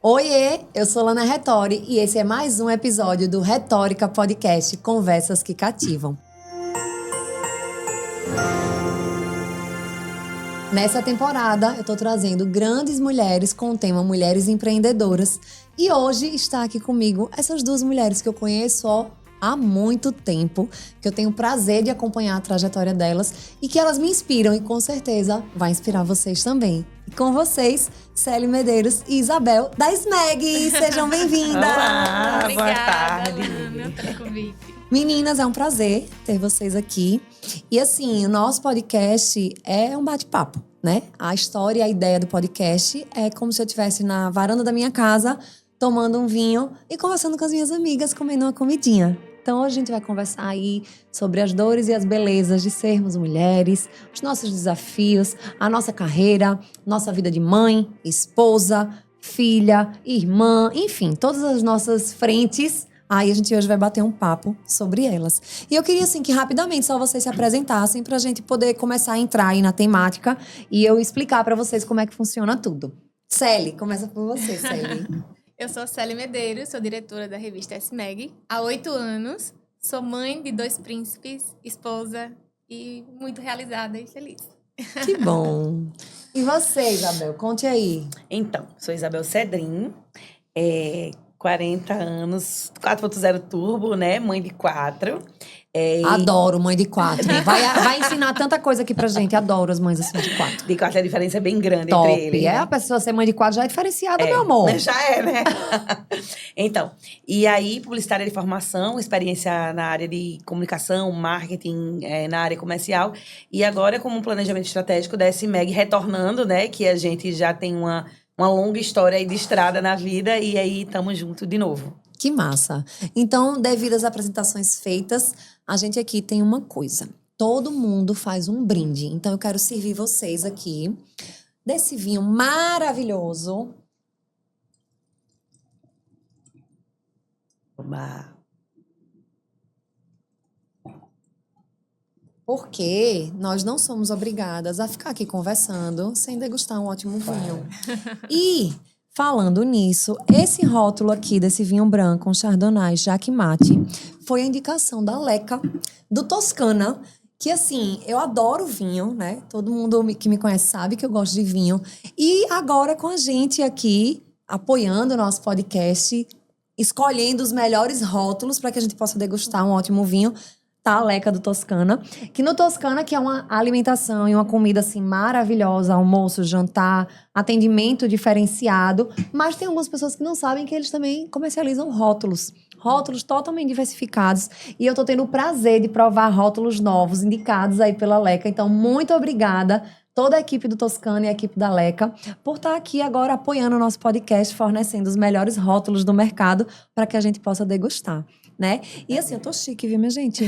Oiê, eu sou Lana Retori e esse é mais um episódio do Retórica Podcast Conversas que Cativam. Nessa temporada, eu tô trazendo grandes mulheres com o tema Mulheres Empreendedoras. E hoje está aqui comigo essas duas mulheres que eu conheço há muito tempo, que eu tenho o prazer de acompanhar a trajetória delas e que elas me inspiram e com certeza vai inspirar vocês também. E com vocês, Célia Medeiros e Isabel da SMEG. Sejam bem-vindas! Olá, Obrigada, boa tarde. Lana, pelo convite. Meninas, é um prazer ter vocês aqui. E assim, o nosso podcast é um bate-papo, né? A história e a ideia do podcast é como se eu estivesse na varanda da minha casa, tomando um vinho e conversando com as minhas amigas, comendo uma comidinha. Então, hoje a gente vai conversar aí sobre as dores e as belezas de sermos mulheres, os nossos desafios, a nossa carreira, nossa vida de mãe, esposa, filha, irmã, enfim, todas as nossas frentes. Aí a gente hoje vai bater um papo sobre elas. E eu queria, assim, que rapidamente só vocês se apresentassem pra gente poder começar a entrar aí na temática e eu explicar pra vocês como é que funciona tudo. Célia, começa por você, Célia. Eu sou Célia Medeiros, sou diretora da revista SMEG há 8 anos. Sou mãe de 2 príncipes, esposa e muito realizada e feliz. Que bom. E você, Isabel, conte aí. Então, sou Isabel Cedrin, 40 anos, 4.0 turbo, né? Mãe de 4. Adoro mãe de 4. Vai ensinar tanta coisa aqui pra gente. Adoro as mães assim de 4. De 4 a diferença é bem grande Top. entre eles. A pessoa ser mãe de 4 já é diferenciada, meu amor. Já é, né? Então, e aí, publicitária de formação, experiência na área de comunicação, marketing, na área comercial. E agora, como um planejamento estratégico da SMEG, retornando, né? Que a gente já tem uma longa história aí de estrada na vida. E aí, estamos juntos de novo. Que massa. Então, devido às apresentações feitas, a gente aqui tem uma coisa. Todo mundo faz um brinde. Então, eu quero servir vocês aqui desse vinho maravilhoso. Oba. Porque nós não somos obrigadas a ficar aqui conversando sem degustar um ótimo vinho. E, falando nisso, esse rótulo aqui desse vinho branco, um Chardonnay Jacques Mate, foi a indicação da Leca, do Toscana, que assim, eu adoro vinho, né? Todo mundo que me conhece sabe que eu gosto de vinho. E agora com a gente aqui, apoiando o nosso podcast, escolhendo os melhores rótulos para que a gente possa degustar um ótimo vinho, tá a Leca do Toscana. Que no Toscana, que é uma alimentação e uma comida assim maravilhosa, almoço, jantar, atendimento diferenciado. Mas tem algumas pessoas que não sabem que eles também comercializam rótulos. Rótulos totalmente diversificados. E eu tô tendo o prazer de provar rótulos novos, indicados aí pela Leca. Então, muito obrigada toda a equipe do Toscana e a equipe da Leca por estar aqui agora apoiando o nosso podcast, fornecendo os melhores rótulos do mercado para que a gente possa degustar, né? E assim, eu tô chique, viu, minha gente?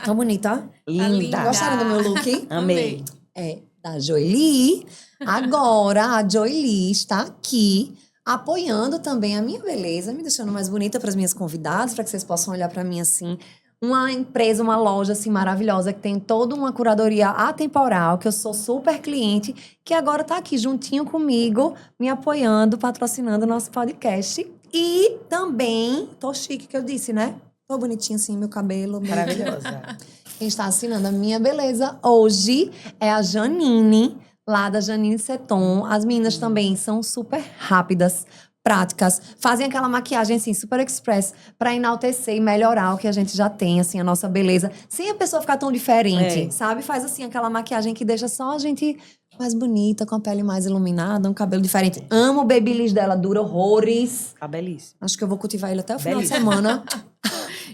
Tão bonita. Linda. Gostaram do meu look? Amei. É da Jolie. Agora, a Jolie está aqui apoiando também a minha beleza, me deixando mais bonita para as minhas convidadas, para que vocês possam olhar para mim assim. Uma empresa, uma loja assim maravilhosa que tem toda uma curadoria atemporal, que eu sou super cliente, que agora tá aqui juntinho comigo, me apoiando, patrocinando o nosso podcast. E também, tô chique que eu disse, né? Tô bonitinha assim, meu cabelo. Maravilhosa. Quem está assinando a minha beleza hoje é a Janine, lá da Janine Seton. As meninas também são super rápidas, práticas, fazem aquela maquiagem assim, super express, pra enaltecer e melhorar o que a gente já tem, assim, a nossa beleza, sem a pessoa ficar tão diferente, sabe? Faz assim, aquela maquiagem que deixa só a gente mais bonita, com a pele mais iluminada, um cabelo diferente. Amo o babyliss dela, dura horrores. Tá belíssimo. Acho que eu vou cultivar ele até o final de Belíssimo. semana.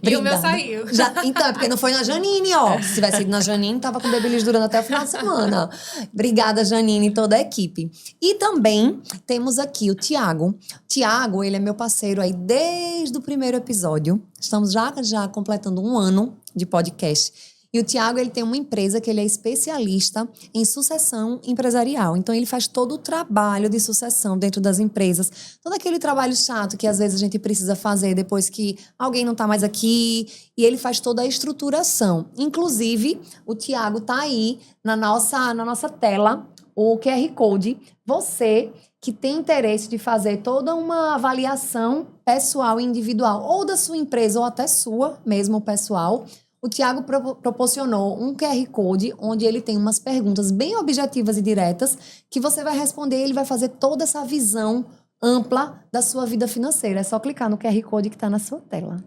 E o meu Obrigada. saiu. Então, é porque não foi na Janine, ó. Se tivesse ido na Janine, tava com o babyliss durando até o final de semana. Obrigada, Janine e toda a equipe. E também temos aqui o Tiago. Tiago, ele é meu parceiro aí desde o primeiro episódio. Estamos já completando 1 ano de podcast. E o Tiago, ele tem uma empresa que ele é especialista em sucessão empresarial. Então, ele faz todo o trabalho de sucessão dentro das empresas. Todo aquele trabalho chato que, às vezes, a gente precisa fazer depois que alguém não tá mais aqui. E ele faz toda a estruturação. Inclusive, o Tiago tá aí na nossa tela o QR Code. Você que tem interesse de fazer toda uma avaliação pessoal e individual, ou da sua empresa, ou até sua, mesmo pessoal, o Thiago proporcionou um QR Code onde ele tem umas perguntas bem objetivas e diretas que você vai responder e ele vai fazer toda essa visão ampla da sua vida financeira. É só clicar no QR Code que está na sua tela.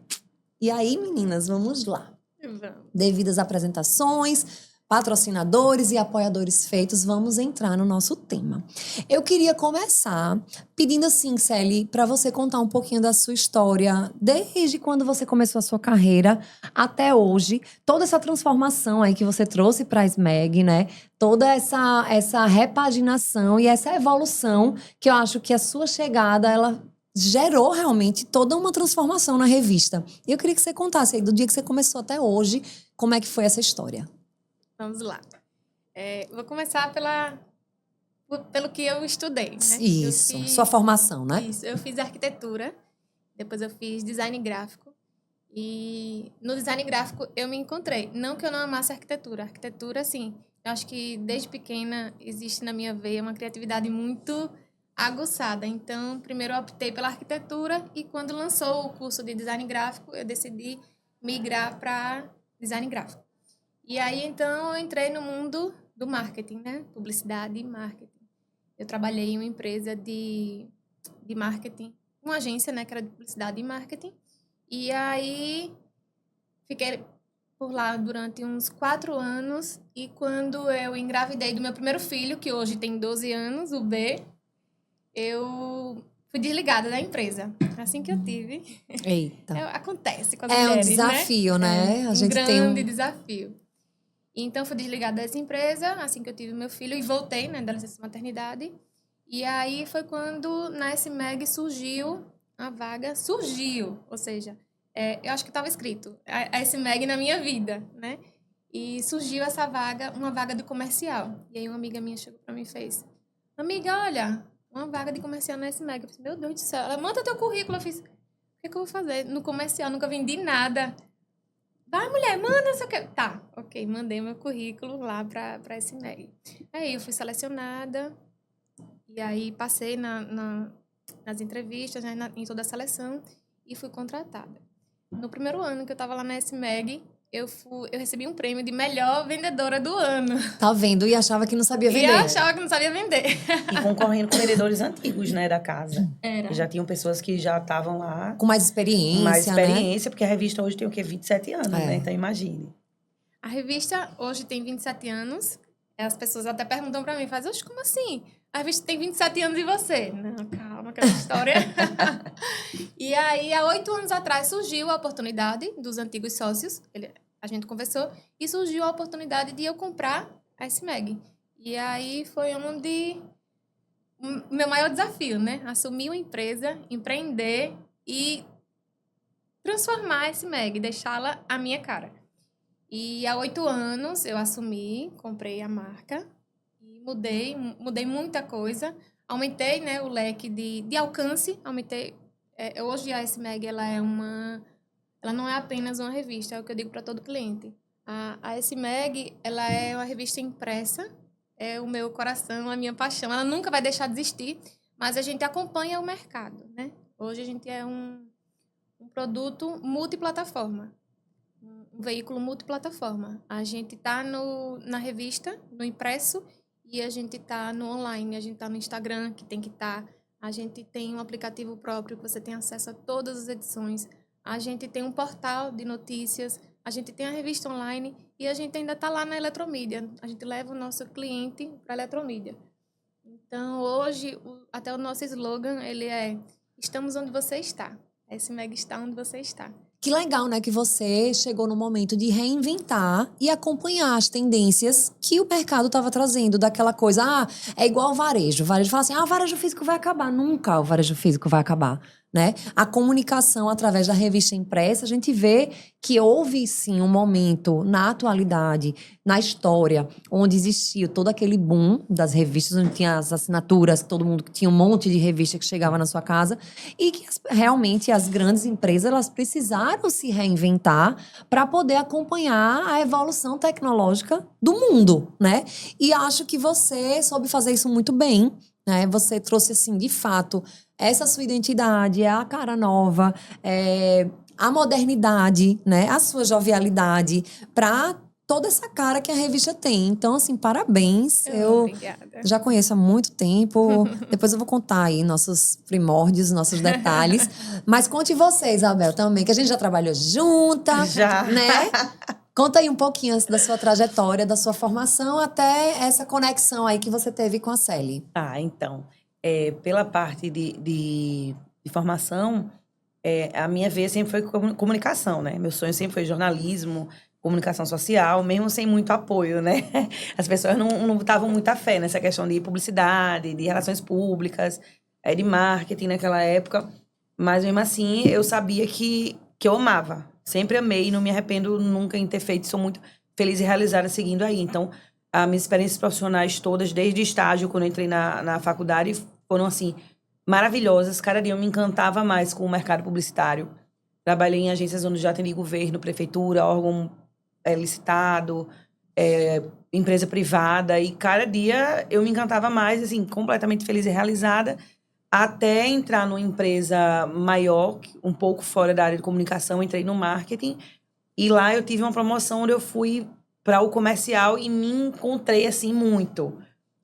E aí, meninas, vamos lá. Devidas apresentações, patrocinadores e apoiadores feitos, vamos entrar no nosso tema. Eu queria começar pedindo assim, Celi, para você contar um pouquinho da sua história, desde quando você começou a sua carreira até hoje, toda essa transformação aí que você trouxe para a SMEG, né? Toda essa repaginação e essa evolução que eu acho que a sua chegada, ela gerou realmente toda uma transformação na revista. E eu queria que você contasse aí, do dia que você começou até hoje, como é que foi essa história? Vamos lá. Vou começar pelo que eu estudei, né? Isso, sua formação, né? Isso, eu fiz arquitetura, depois eu fiz design gráfico. E no design gráfico eu me encontrei. Não que eu não amasse arquitetura. Arquitetura, assim, eu acho que desde pequena existe na minha veia uma criatividade muito aguçada. Então, primeiro eu optei pela arquitetura e quando lançou o curso de design gráfico, eu decidi migrar para design gráfico. E aí, então, eu entrei no mundo do marketing, né? Publicidade e marketing. Eu trabalhei em uma empresa de marketing, uma agência, né? Que era de publicidade e marketing. E aí, fiquei por lá durante uns 4 anos. E quando eu engravidei do meu primeiro filho, que hoje tem 12 anos, o B, eu fui desligada da empresa. Assim que eu tive. Eita. Acontece com as mulheres, um desafio, né? A gente tem um grande desafio. Então, fui desligada dessa empresa, assim que eu tive meu filho, e voltei, né, da licença maternidade. E aí foi quando na SMEG surgiu a vaga, ou seja, eu acho que estava escrito, a SMEG na minha vida, né? E surgiu essa vaga, uma vaga de comercial. E aí uma amiga minha chegou para mim e fez, amiga, olha, uma vaga de comercial na SMEG. Eu disse, meu Deus do céu, ela, manda teu currículo. Eu fiz, o que eu vou fazer? No comercial, nunca vendi nada. Vai, mulher, manda, não sei o que. Tá, ok, mandei meu currículo lá pra SMEG. Aí eu fui selecionada, e aí passei nas entrevistas, né, em toda a seleção, e fui contratada. No primeiro ano que eu tava lá na SMEG, eu recebi um prêmio de melhor vendedora do ano. Tá vendo? E achava que não sabia vender. E achava que não sabia vender. E concorrendo com vendedores antigos, né, da casa. Era. Já tinham pessoas que já estavam lá. Com mais experiência, né? Porque a revista hoje tem o quê? 27 anos, né? Então, imagine. A revista hoje tem 27 anos. As pessoas até perguntam pra mim, oxe, como assim? A revista tem 27 anos e você? Não, calma, aquela história. E aí, há 8 anos atrás, surgiu a oportunidade dos antigos sócios. A gente conversou. E surgiu a oportunidade de eu comprar a SMEG. E aí, foi onde o meu maior desafio, né? Assumir uma empresa, empreender e transformar a SMEG, deixá-la à minha cara. E há 8 anos eu assumi, comprei a marca e mudei muita coisa. Aumentei, né, o leque de alcance, aumentei. Hoje a SMEG, ela não é apenas uma revista, é o que eu digo para todo cliente. A SMEG, ela é uma revista impressa, é o meu coração, a minha paixão. Ela nunca vai deixar de existir, mas a gente acompanha o mercado, né? Hoje a gente é um produto multiplataforma. Um veículo multiplataforma. A gente está na revista, no impresso, e a gente está no online, a gente está no Instagram, que tem que estar. A gente tem um aplicativo próprio, que você tem acesso a todas as edições. A gente tem um portal de notícias, a gente tem a revista online e a gente ainda está lá na eletromídia. A gente leva o nosso cliente para a eletromídia. Então, hoje, até o nosso slogan, ele é estamos onde você está. A SMEG está onde você está. Que legal, né? Que você chegou no momento de reinventar e acompanhar as tendências que o mercado estava trazendo. Daquela coisa, é igual ao varejo. O varejo fala assim, o varejo físico vai acabar. Nunca o varejo físico vai acabar, né? A comunicação através da revista impressa, a gente vê que houve, sim, um momento na atualidade, na história, onde existiu todo aquele boom das revistas, onde tinha as assinaturas, todo mundo tinha um monte de revista que chegava na sua casa, e que realmente as grandes empresas, elas precisaram precisaram se reinventar para poder acompanhar a evolução tecnológica do mundo, né? E acho que você soube fazer isso muito bem, né? Você trouxe, assim, de fato, essa sua identidade, a cara nova, a modernidade, né? A sua jovialidade para toda essa cara que a revista tem. Então, assim, parabéns. Eu Obrigada. já conheço há muito tempo. Depois eu vou contar aí nossos primórdios, nossos detalhes. Mas conte você, Isabel, também, que a gente já trabalhou junta, Já. né? Conta aí um pouquinho da sua trajetória, da sua formação, até essa conexão aí que você teve com a Celi. Então, pela parte de formação, a minha veia sempre foi comunicação, né? Meu sonho sempre foi jornalismo, comunicação social, mesmo sem muito apoio, né? As pessoas não botavam muita fé nessa questão de publicidade, de relações públicas, de marketing naquela época. Mas, mesmo assim, eu sabia que eu amava. Sempre amei, não me arrependo nunca em ter feito. Sou muito feliz e realizada seguindo aí. Então, as minhas experiências profissionais todas, desde estágio, quando eu entrei na faculdade, foram, assim, maravilhosas. Cada dia eu me encantava mais com o mercado publicitário. Trabalhei em agências onde já atendi governo, prefeitura, órgão licitado, empresa privada. E cada dia eu me encantava mais, assim, completamente feliz e realizada, até entrar numa empresa maior, um pouco fora da área de comunicação. Entrei no marketing. E lá eu tive uma promoção onde eu fui para o comercial e me encontrei, assim, muito.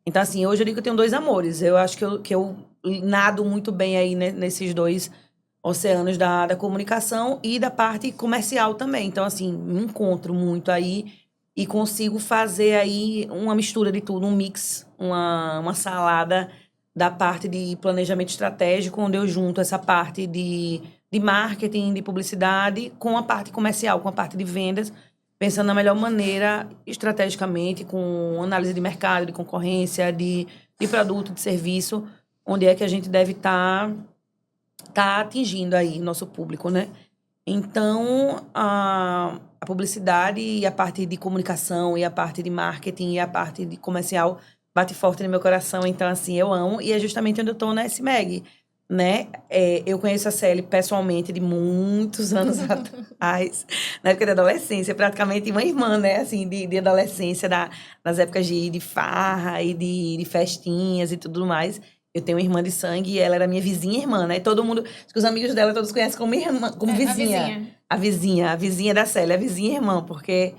Então, assim, hoje eu digo que eu tenho dois amores. Eu acho que eu nado muito bem aí nesses dois oceanos da comunicação e da parte comercial também. Então, assim, me encontro muito aí e consigo fazer aí uma mistura de tudo, um mix, uma salada da parte de planejamento estratégico, onde eu junto essa parte de marketing, de publicidade, com a parte comercial, com a parte de vendas, pensando na melhor maneira, estrategicamente, com análise de mercado, de concorrência, de produto, de serviço, onde é que a gente deve estar atingindo aí nosso público, né? Então, a publicidade e a parte de comunicação e a parte de marketing e a parte de comercial bate forte no meu coração. Então, assim, eu amo. E é justamente onde eu tô na SMEG, né? Eu conheço a Celi pessoalmente de muitos anos atrás, na época da adolescência, praticamente uma irmã, né? Assim, de adolescência, nas épocas de farra e de festinhas e tudo mais. Eu tenho uma irmã de sangue e ela era minha vizinha irmã, né? Todo mundo, acho que os amigos dela todos conhecem como irmã, como vizinha. A vizinha da Célia, a vizinha irmã, porque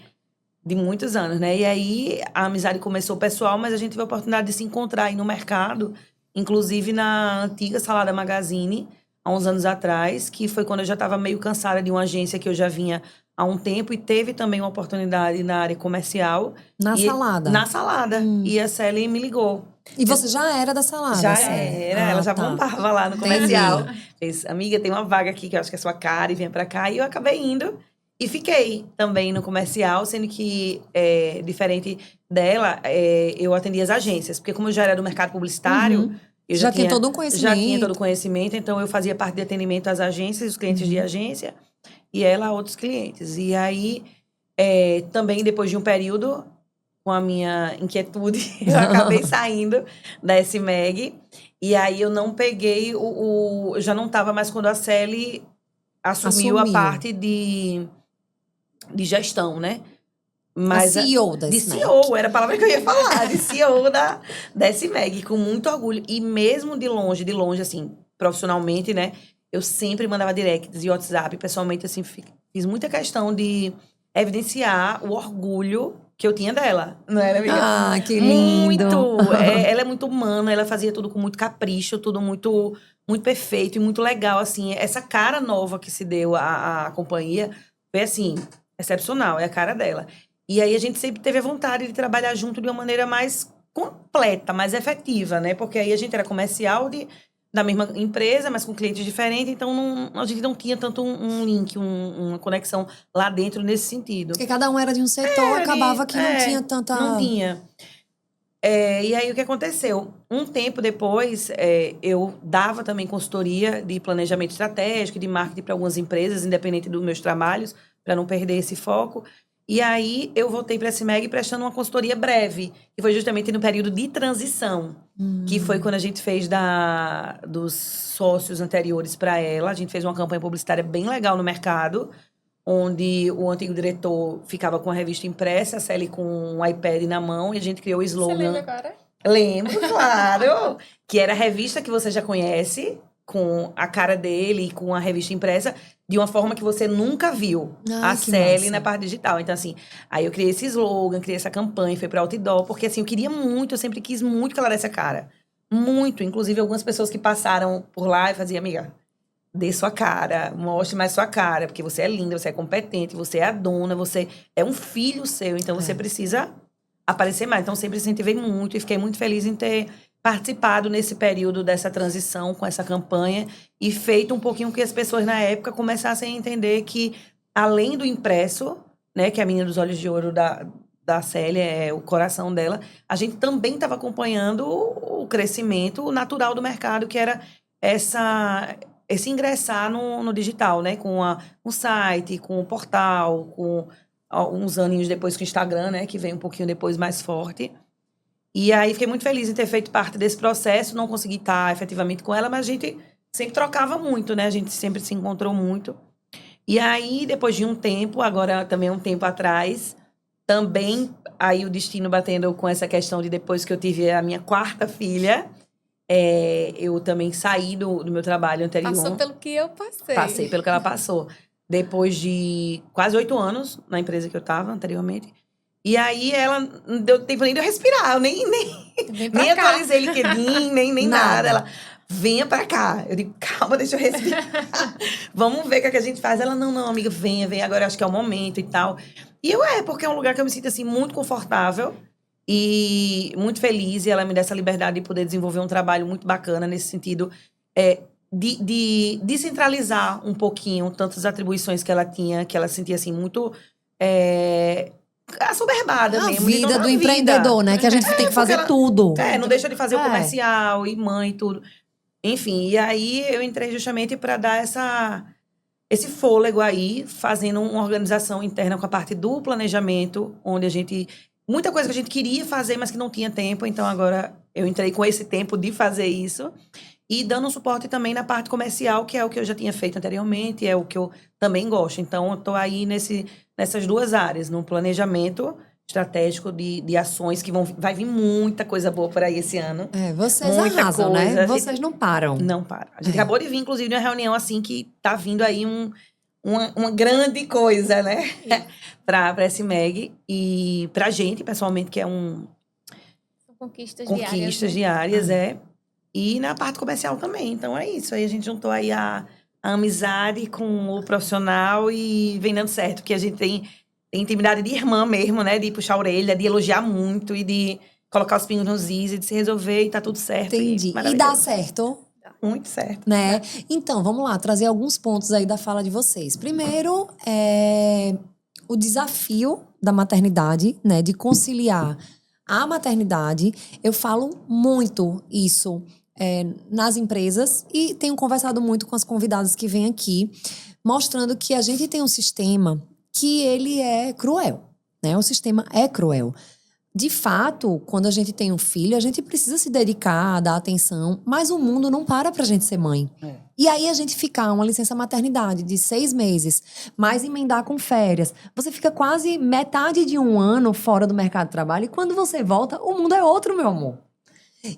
de muitos anos, né? E aí a amizade começou pessoal, mas a gente teve a oportunidade de se encontrar aí no mercado, inclusive na antiga Salada Magazine, há uns anos atrás, que foi quando eu já estava meio cansada de uma agência que eu já vinha há um tempo, e teve também uma oportunidade na área comercial. Salada? Na Salada. E a Célia me ligou. E você já era da Salada? Já Célia? era, ela já tá. bombava lá no comercial. Fez, amiga, tem uma vaga aqui que eu acho que é sua cara, e vem pra cá. E eu acabei indo e fiquei também no comercial, sendo que, diferente dela, eu atendia as agências. Porque como eu já era do mercado publicitário, eu já tinha todo um conhecimento. Já tinha todo o conhecimento, então eu fazia parte de atendimento às agências, os clientes de agência, e ela outros clientes. E aí, também depois de um período, com a minha inquietude, eu acabei saindo da SMEG. E aí eu não peguei eu já não estava mais quando a Celi assumiu a parte de gestão, né? Mas a CEO da de SMEG. CEO, era a palavra que eu ia falar, de CEO da SMEG, com muito orgulho. E mesmo de longe, assim, profissionalmente, né? Eu sempre mandava directs e WhatsApp, pessoalmente, assim, fiz muita questão de evidenciar o orgulho que eu tinha dela, não era, amiga? Ah, que lindo! Muito! Ela é muito humana, ela fazia tudo com muito capricho, tudo muito, muito perfeito e muito legal, assim. Essa cara nova que se deu à companhia foi, assim, excepcional, é a cara dela. E aí a gente sempre teve a vontade de trabalhar junto de uma maneira mais completa, mais efetiva, né? Porque aí a gente era comercial da mesma empresa, mas com clientes diferentes, então a gente não tinha tanto um link, uma conexão lá dentro nesse sentido. Porque cada um era de um setor, acabava que não tinha tanta... Não tinha. E aí o que aconteceu? Um tempo depois, eu dava também consultoria de planejamento estratégico, de marketing para algumas empresas, independente dos meus trabalhos, para não perder esse foco. E aí, eu voltei para a CIMEG prestando uma consultoria breve. Que foi justamente no período de transição. Que foi quando a gente fez dos sócios anteriores para ela. A gente fez uma campanha publicitária bem legal no mercado. Onde o antigo diretor ficava com a revista impressa, a Célia com um iPad na mão. E a gente criou o slogan... Você lembra agora? Lembro, claro. Que era a revista que você já conhece, com a cara dele e com a revista impressa, de uma forma que você nunca viu. Ai, A que Célia massa. na parte digital. Então, assim, aí eu criei esse slogan, criei essa campanha, foi pra outdoor, porque, assim, eu queria muito, eu sempre quis muito que ela desse a cara. Muito. Inclusive, algumas pessoas que passaram por lá e faziam, amiga, dê sua cara, mostre mais sua cara, porque você é linda, você é competente, você é a dona, você é um filho seu, então você precisa aparecer mais. Então, sempre incentivei muito e fiquei muito feliz em ter participado nesse período dessa transição com essa campanha e feito um pouquinho que as pessoas na época começassem a entender que, além do impresso, né, que é a menina dos olhos de ouro da Célia, é o coração dela, a gente também estava acompanhando o crescimento natural do mercado, que era esse ingressar no digital, né, com o site, com o portal, com uns aninhos depois com o Instagram, né, que vem um pouquinho depois mais forte. E aí fiquei muito feliz em ter feito parte desse processo, não consegui estar efetivamente com ela, mas a gente sempre trocava muito, né? A gente sempre se encontrou muito. E aí, depois de um tempo, agora também um tempo atrás, também aí o destino batendo com essa questão de depois que eu tive a minha quarta filha, eu também saí do meu trabalho anterior. Passou pelo que eu passei. Passei pelo que ela passou. Depois de quase 8 anos na empresa que eu estava anteriormente. E aí, ela não deu tempo nem de eu respirar. Eu nem Vem pra nem cá. atualizei LinkedIn, nem nada. Nada. Ela, venha pra cá. Eu digo, calma, deixa eu respirar. Vamos ver o que, é que a gente faz. Ela, não, amiga, venha. Agora acho que é o momento e tal. E porque é um lugar que eu me sinto, assim, muito confortável e muito feliz. E ela me dá essa liberdade de poder desenvolver um trabalho muito bacana nesse sentido de descentralizar um pouquinho tantas atribuições que ela tinha, que ela sentia, assim, muito... assoberbada A mesmo. de vida toda do a vida. empreendedor, né? Que a gente tem que fazer ela- tudo. Não deixa de fazer o É. comercial, e mãe, tudo. Enfim, e aí eu entrei justamente para dar esse fôlego aí, fazendo uma organização interna com a parte do planejamento, onde a gente... Muita coisa que a gente queria fazer, mas que não tinha tempo. Então, agora eu entrei com esse tempo de fazer isso. E dando um suporte também na parte comercial, que é o que eu já tinha feito anteriormente, é o que eu também gosto. Então, eu tô aí nessas duas áreas, no planejamento estratégico de ações, que vai vir muita coisa boa por aí esse ano. Vocês Muita arrasam, coisa. né? A gente Vocês não param. Não para. A gente acabou de vir, inclusive, numa reunião assim, que tá vindo aí uma grande coisa, né? pra esse MEG. E pra gente, pessoalmente, que é São conquistas conquistas diárias, diárias, E na parte comercial também. Então, é isso. Aí a gente juntou aí a amizade com o profissional e vem dando certo. Porque a gente tem intimidade de irmã mesmo, né? De puxar a orelha, de elogiar muito e de colocar os pingos nos is e de se resolver e tá tudo certo. Entendi. E dá maravilhoso. certo, Muito certo. né? Então, vamos lá, trazer alguns pontos aí da fala de vocês. Primeiro, o desafio da maternidade, né? De conciliar a maternidade. Eu falo muito isso nas empresas e tenho conversado muito com as convidadas que vêm aqui, mostrando que a gente tem um sistema que ele é cruel, né? O sistema é cruel. De fato, quando a gente tem um filho, a gente precisa se dedicar, dar atenção, mas o mundo não para pra gente ser mãe. E aí a gente ficar uma licença maternidade de 6 meses, mais emendar com férias. Você fica quase metade de um ano fora do mercado de trabalho e quando você volta, o mundo é outro, meu amor.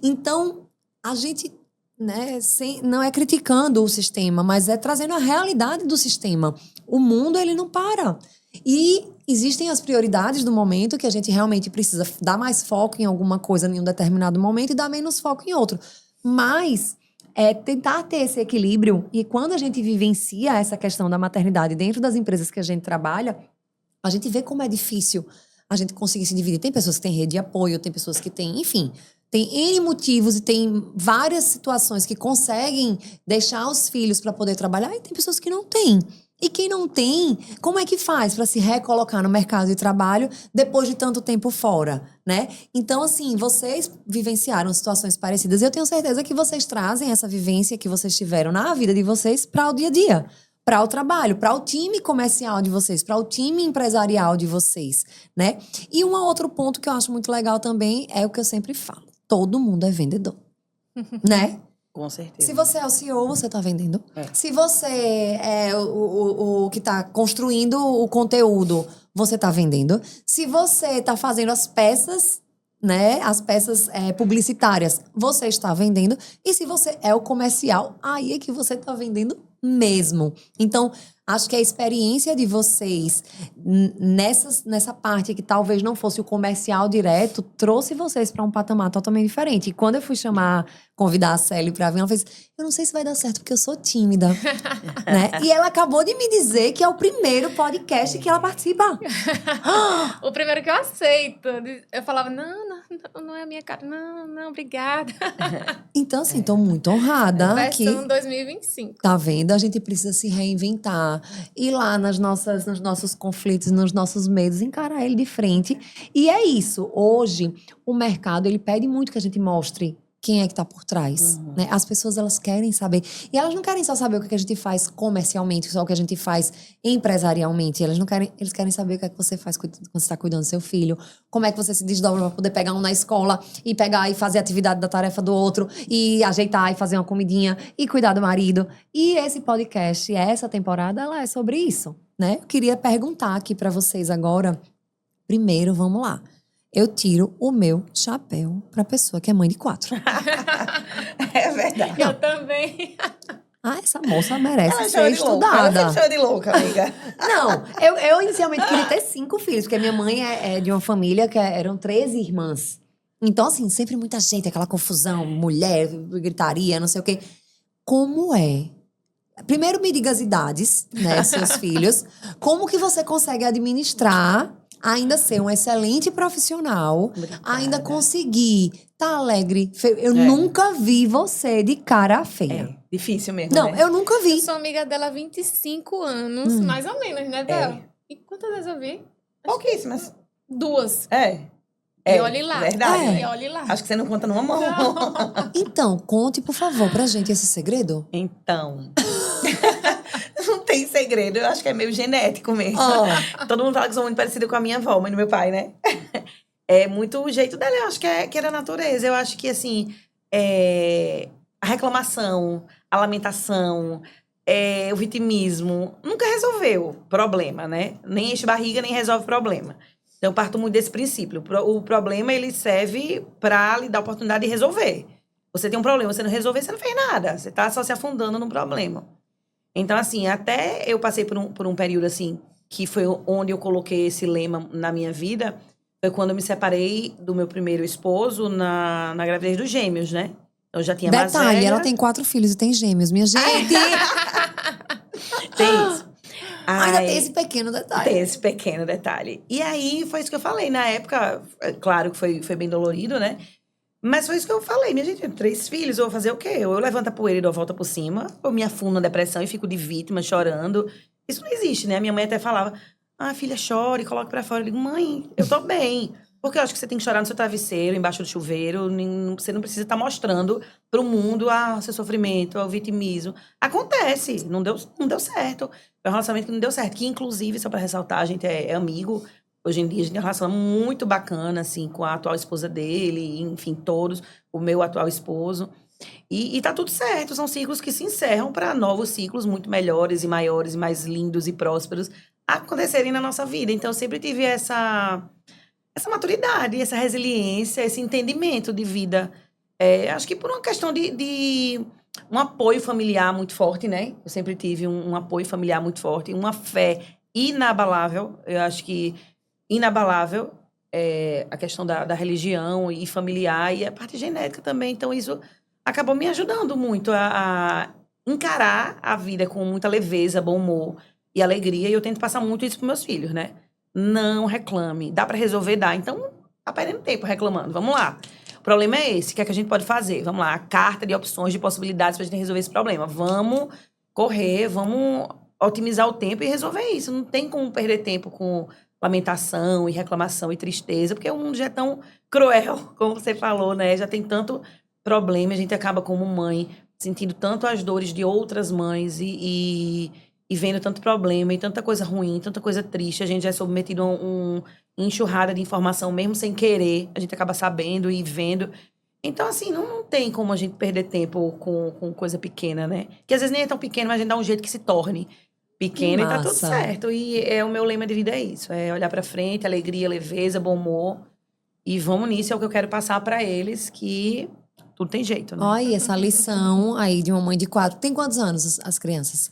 Então, a gente, né, não é criticando o sistema, mas é trazendo a realidade do sistema. O mundo, ele não para. E existem as prioridades do momento que a gente realmente precisa dar mais foco em alguma coisa em um determinado momento e dar menos foco em outro. Mas tentar ter esse equilíbrio e quando a gente vivencia essa questão da maternidade dentro das empresas que a gente trabalha, a gente vê como é difícil a gente conseguir se dividir. Tem pessoas que têm rede de apoio, tem pessoas que têm, enfim, tem N motivos e tem várias situações que conseguem deixar os filhos para poder trabalhar e tem pessoas que não têm. E quem não tem, como é que faz para se recolocar no mercado de trabalho depois de tanto tempo fora, né? Então, assim, vocês vivenciaram situações parecidas e eu tenho certeza que vocês trazem essa vivência que vocês tiveram na vida de vocês para o dia a dia. para o trabalho, para o time comercial de vocês, para o time empresarial de vocês, né? E um outro ponto que eu acho muito legal também é o que eu sempre falo. Todo mundo é vendedor, né? Com certeza. Se você é o CEO, você tá vendendo. É. Se você é o que tá construindo o conteúdo, você tá vendendo. Se você tá fazendo as peças, né? As peças publicitárias, você está vendendo. E se você é o comercial, aí é que você tá vendendo mesmo. Então, acho que a experiência de vocês nessa parte que talvez não fosse o comercial direto, trouxe vocês para um patamar totalmente diferente. E quando eu fui convidar a Célia para vir, ela fez: eu não sei se vai dar certo porque eu sou tímida, né? E ela acabou de me dizer que é o primeiro podcast que ela participa. O primeiro que eu aceito. Eu falava, não é a minha cara. Não, obrigada. Então, assim, tô muito honrada que... Versão 2025. Tá vendo? A gente precisa se reinventar. Ir lá nos nossos conflitos, nos nossos medos, encarar ele de frente. E é isso. Hoje, o mercado, ele pede muito que a gente mostre quem é que tá por trás, né? As pessoas, elas querem saber. E elas não querem só saber o que a gente faz comercialmente, só o que a gente faz empresarialmente. Eles querem saber o que é que você faz quando você tá cuidando do seu filho, como é que você se desdobra para poder pegar um na escola e pegar e fazer a atividade da tarefa do outro, e ajeitar e fazer uma comidinha e cuidar do marido. E esse podcast, essa temporada, ela é sobre isso, né? Eu queria perguntar aqui para vocês agora. Primeiro, vamos lá. Eu tiro o meu chapéu pra pessoa que é mãe de 4. É verdade. Eu também. Ah, essa moça merece Ela ser chama de louca. Ela estudada. sempre chama de louca, amiga. Não, eu inicialmente queria ter 5 filhos, porque minha mãe é de uma família que eram 13 irmãs. Então, assim, sempre muita gente, aquela confusão, mulher, gritaria, não sei o quê. Como é? Primeiro me diga as idades, né, seus filhos. Como que você consegue administrar, ainda ser um excelente profissional, Obrigada. ainda conseguir tá alegre? Eu nunca vi você de cara feia. É difícil mesmo, Não, né? eu nunca vi. Eu sou amiga dela há 25 anos, mais ou menos, né, Bel? E quantas vezes eu vi? Pouquíssimas. 2. É. E olhe lá. Verdade. É. E olhe lá. Acho que você não conta numa mão. Então, conte, por favor, pra gente esse segredo. Então. Não tem segredo. Eu acho que é meio genético mesmo. Todo mundo fala que eu sou muito parecida com a minha avó, mãe do meu pai, né? É muito o jeito dela. Eu acho que é da natureza. Eu acho que, assim, a reclamação, a lamentação, o vitimismo, nunca resolveu o problema, né? Nem enche barriga, nem resolve problema. Então, eu parto muito desse princípio. O problema, ele serve para lhe dar a oportunidade de resolver. Você tem um problema, você não resolver, você não fez nada. Você tá só se afundando no problema. Então, assim, até eu passei por um período, assim, que foi onde eu coloquei esse lema na minha vida. Foi quando eu me separei do meu primeiro esposo na gravidez dos gêmeos, né? Eu já tinha mais Detalhe, velha. ela tem 4 filhos e tem gêmeos. Minha gente! Tem isso. Ainda Ai, tem esse pequeno detalhe. Tem esse pequeno detalhe. E aí, foi isso que eu falei. Na época, claro que foi bem dolorido, né? Mas foi isso que eu falei. Minha gente, eu tenho 3 filhos, eu vou fazer o quê? Ou eu levanto a poeira e dou a volta por cima, ou me afundo na depressão e fico de vítima, chorando. Isso não existe, né? Minha mãe até falava, filha, chore, coloque pra fora. Eu digo, mãe, eu tô bem. Porque eu acho que você tem que chorar no seu travesseiro, embaixo do chuveiro. Você não precisa estar mostrando pro mundo seu sofrimento, o vitimismo. Acontece, não deu certo. É um relacionamento que não deu certo. Que, inclusive, só pra ressaltar, a gente é amigo. Hoje em dia, a gente tem uma relação muito bacana, assim, com a atual esposa dele, enfim, todos, o meu atual esposo. E tá tudo certo, são ciclos que se encerram para novos ciclos muito melhores e maiores, e mais lindos e prósperos acontecerem na nossa vida. Então, eu sempre tive essa maturidade, essa resiliência, esse entendimento de vida. Acho que por uma questão de um apoio familiar muito forte, né? Eu sempre tive um apoio familiar muito forte, uma fé inabalável. Eu acho que inabalável a questão da religião e familiar e a parte genética também. Então, isso acabou me ajudando muito a encarar a vida com muita leveza, bom humor e alegria. E eu tento passar muito isso para meus filhos, né? Não reclame. Dá para resolver? Dá. Então, tá perdendo tempo reclamando. Vamos lá. O problema é esse. O que é que a gente pode fazer? Vamos lá. A carta de opções, de possibilidades pra gente resolver esse problema. Vamos correr, vamos otimizar o tempo e resolver isso. Não tem como perder tempo com lamentação e reclamação e tristeza, porque o mundo já é tão cruel, como você falou, né? Já tem tanto problema, a gente acaba como mãe sentindo tanto as dores de outras mães e e vendo tanto problema e tanta coisa ruim, tanta coisa triste, a gente já é submetido a enxurrada de informação, mesmo sem querer, a gente acaba sabendo e vendo. Então, assim, não tem como a gente perder tempo com coisa pequena, né? Que às vezes nem é tão pequena, mas a gente dá um jeito que se torne pequena e tá tudo Massa. certo. E o meu lema de vida é isso, é olhar pra frente, alegria, leveza, bom humor. E vamos nisso, é o que eu quero passar pra eles, que tudo tem jeito, né? Olha aí, essa lição aí de uma mãe de 4. Tem quantos anos as crianças?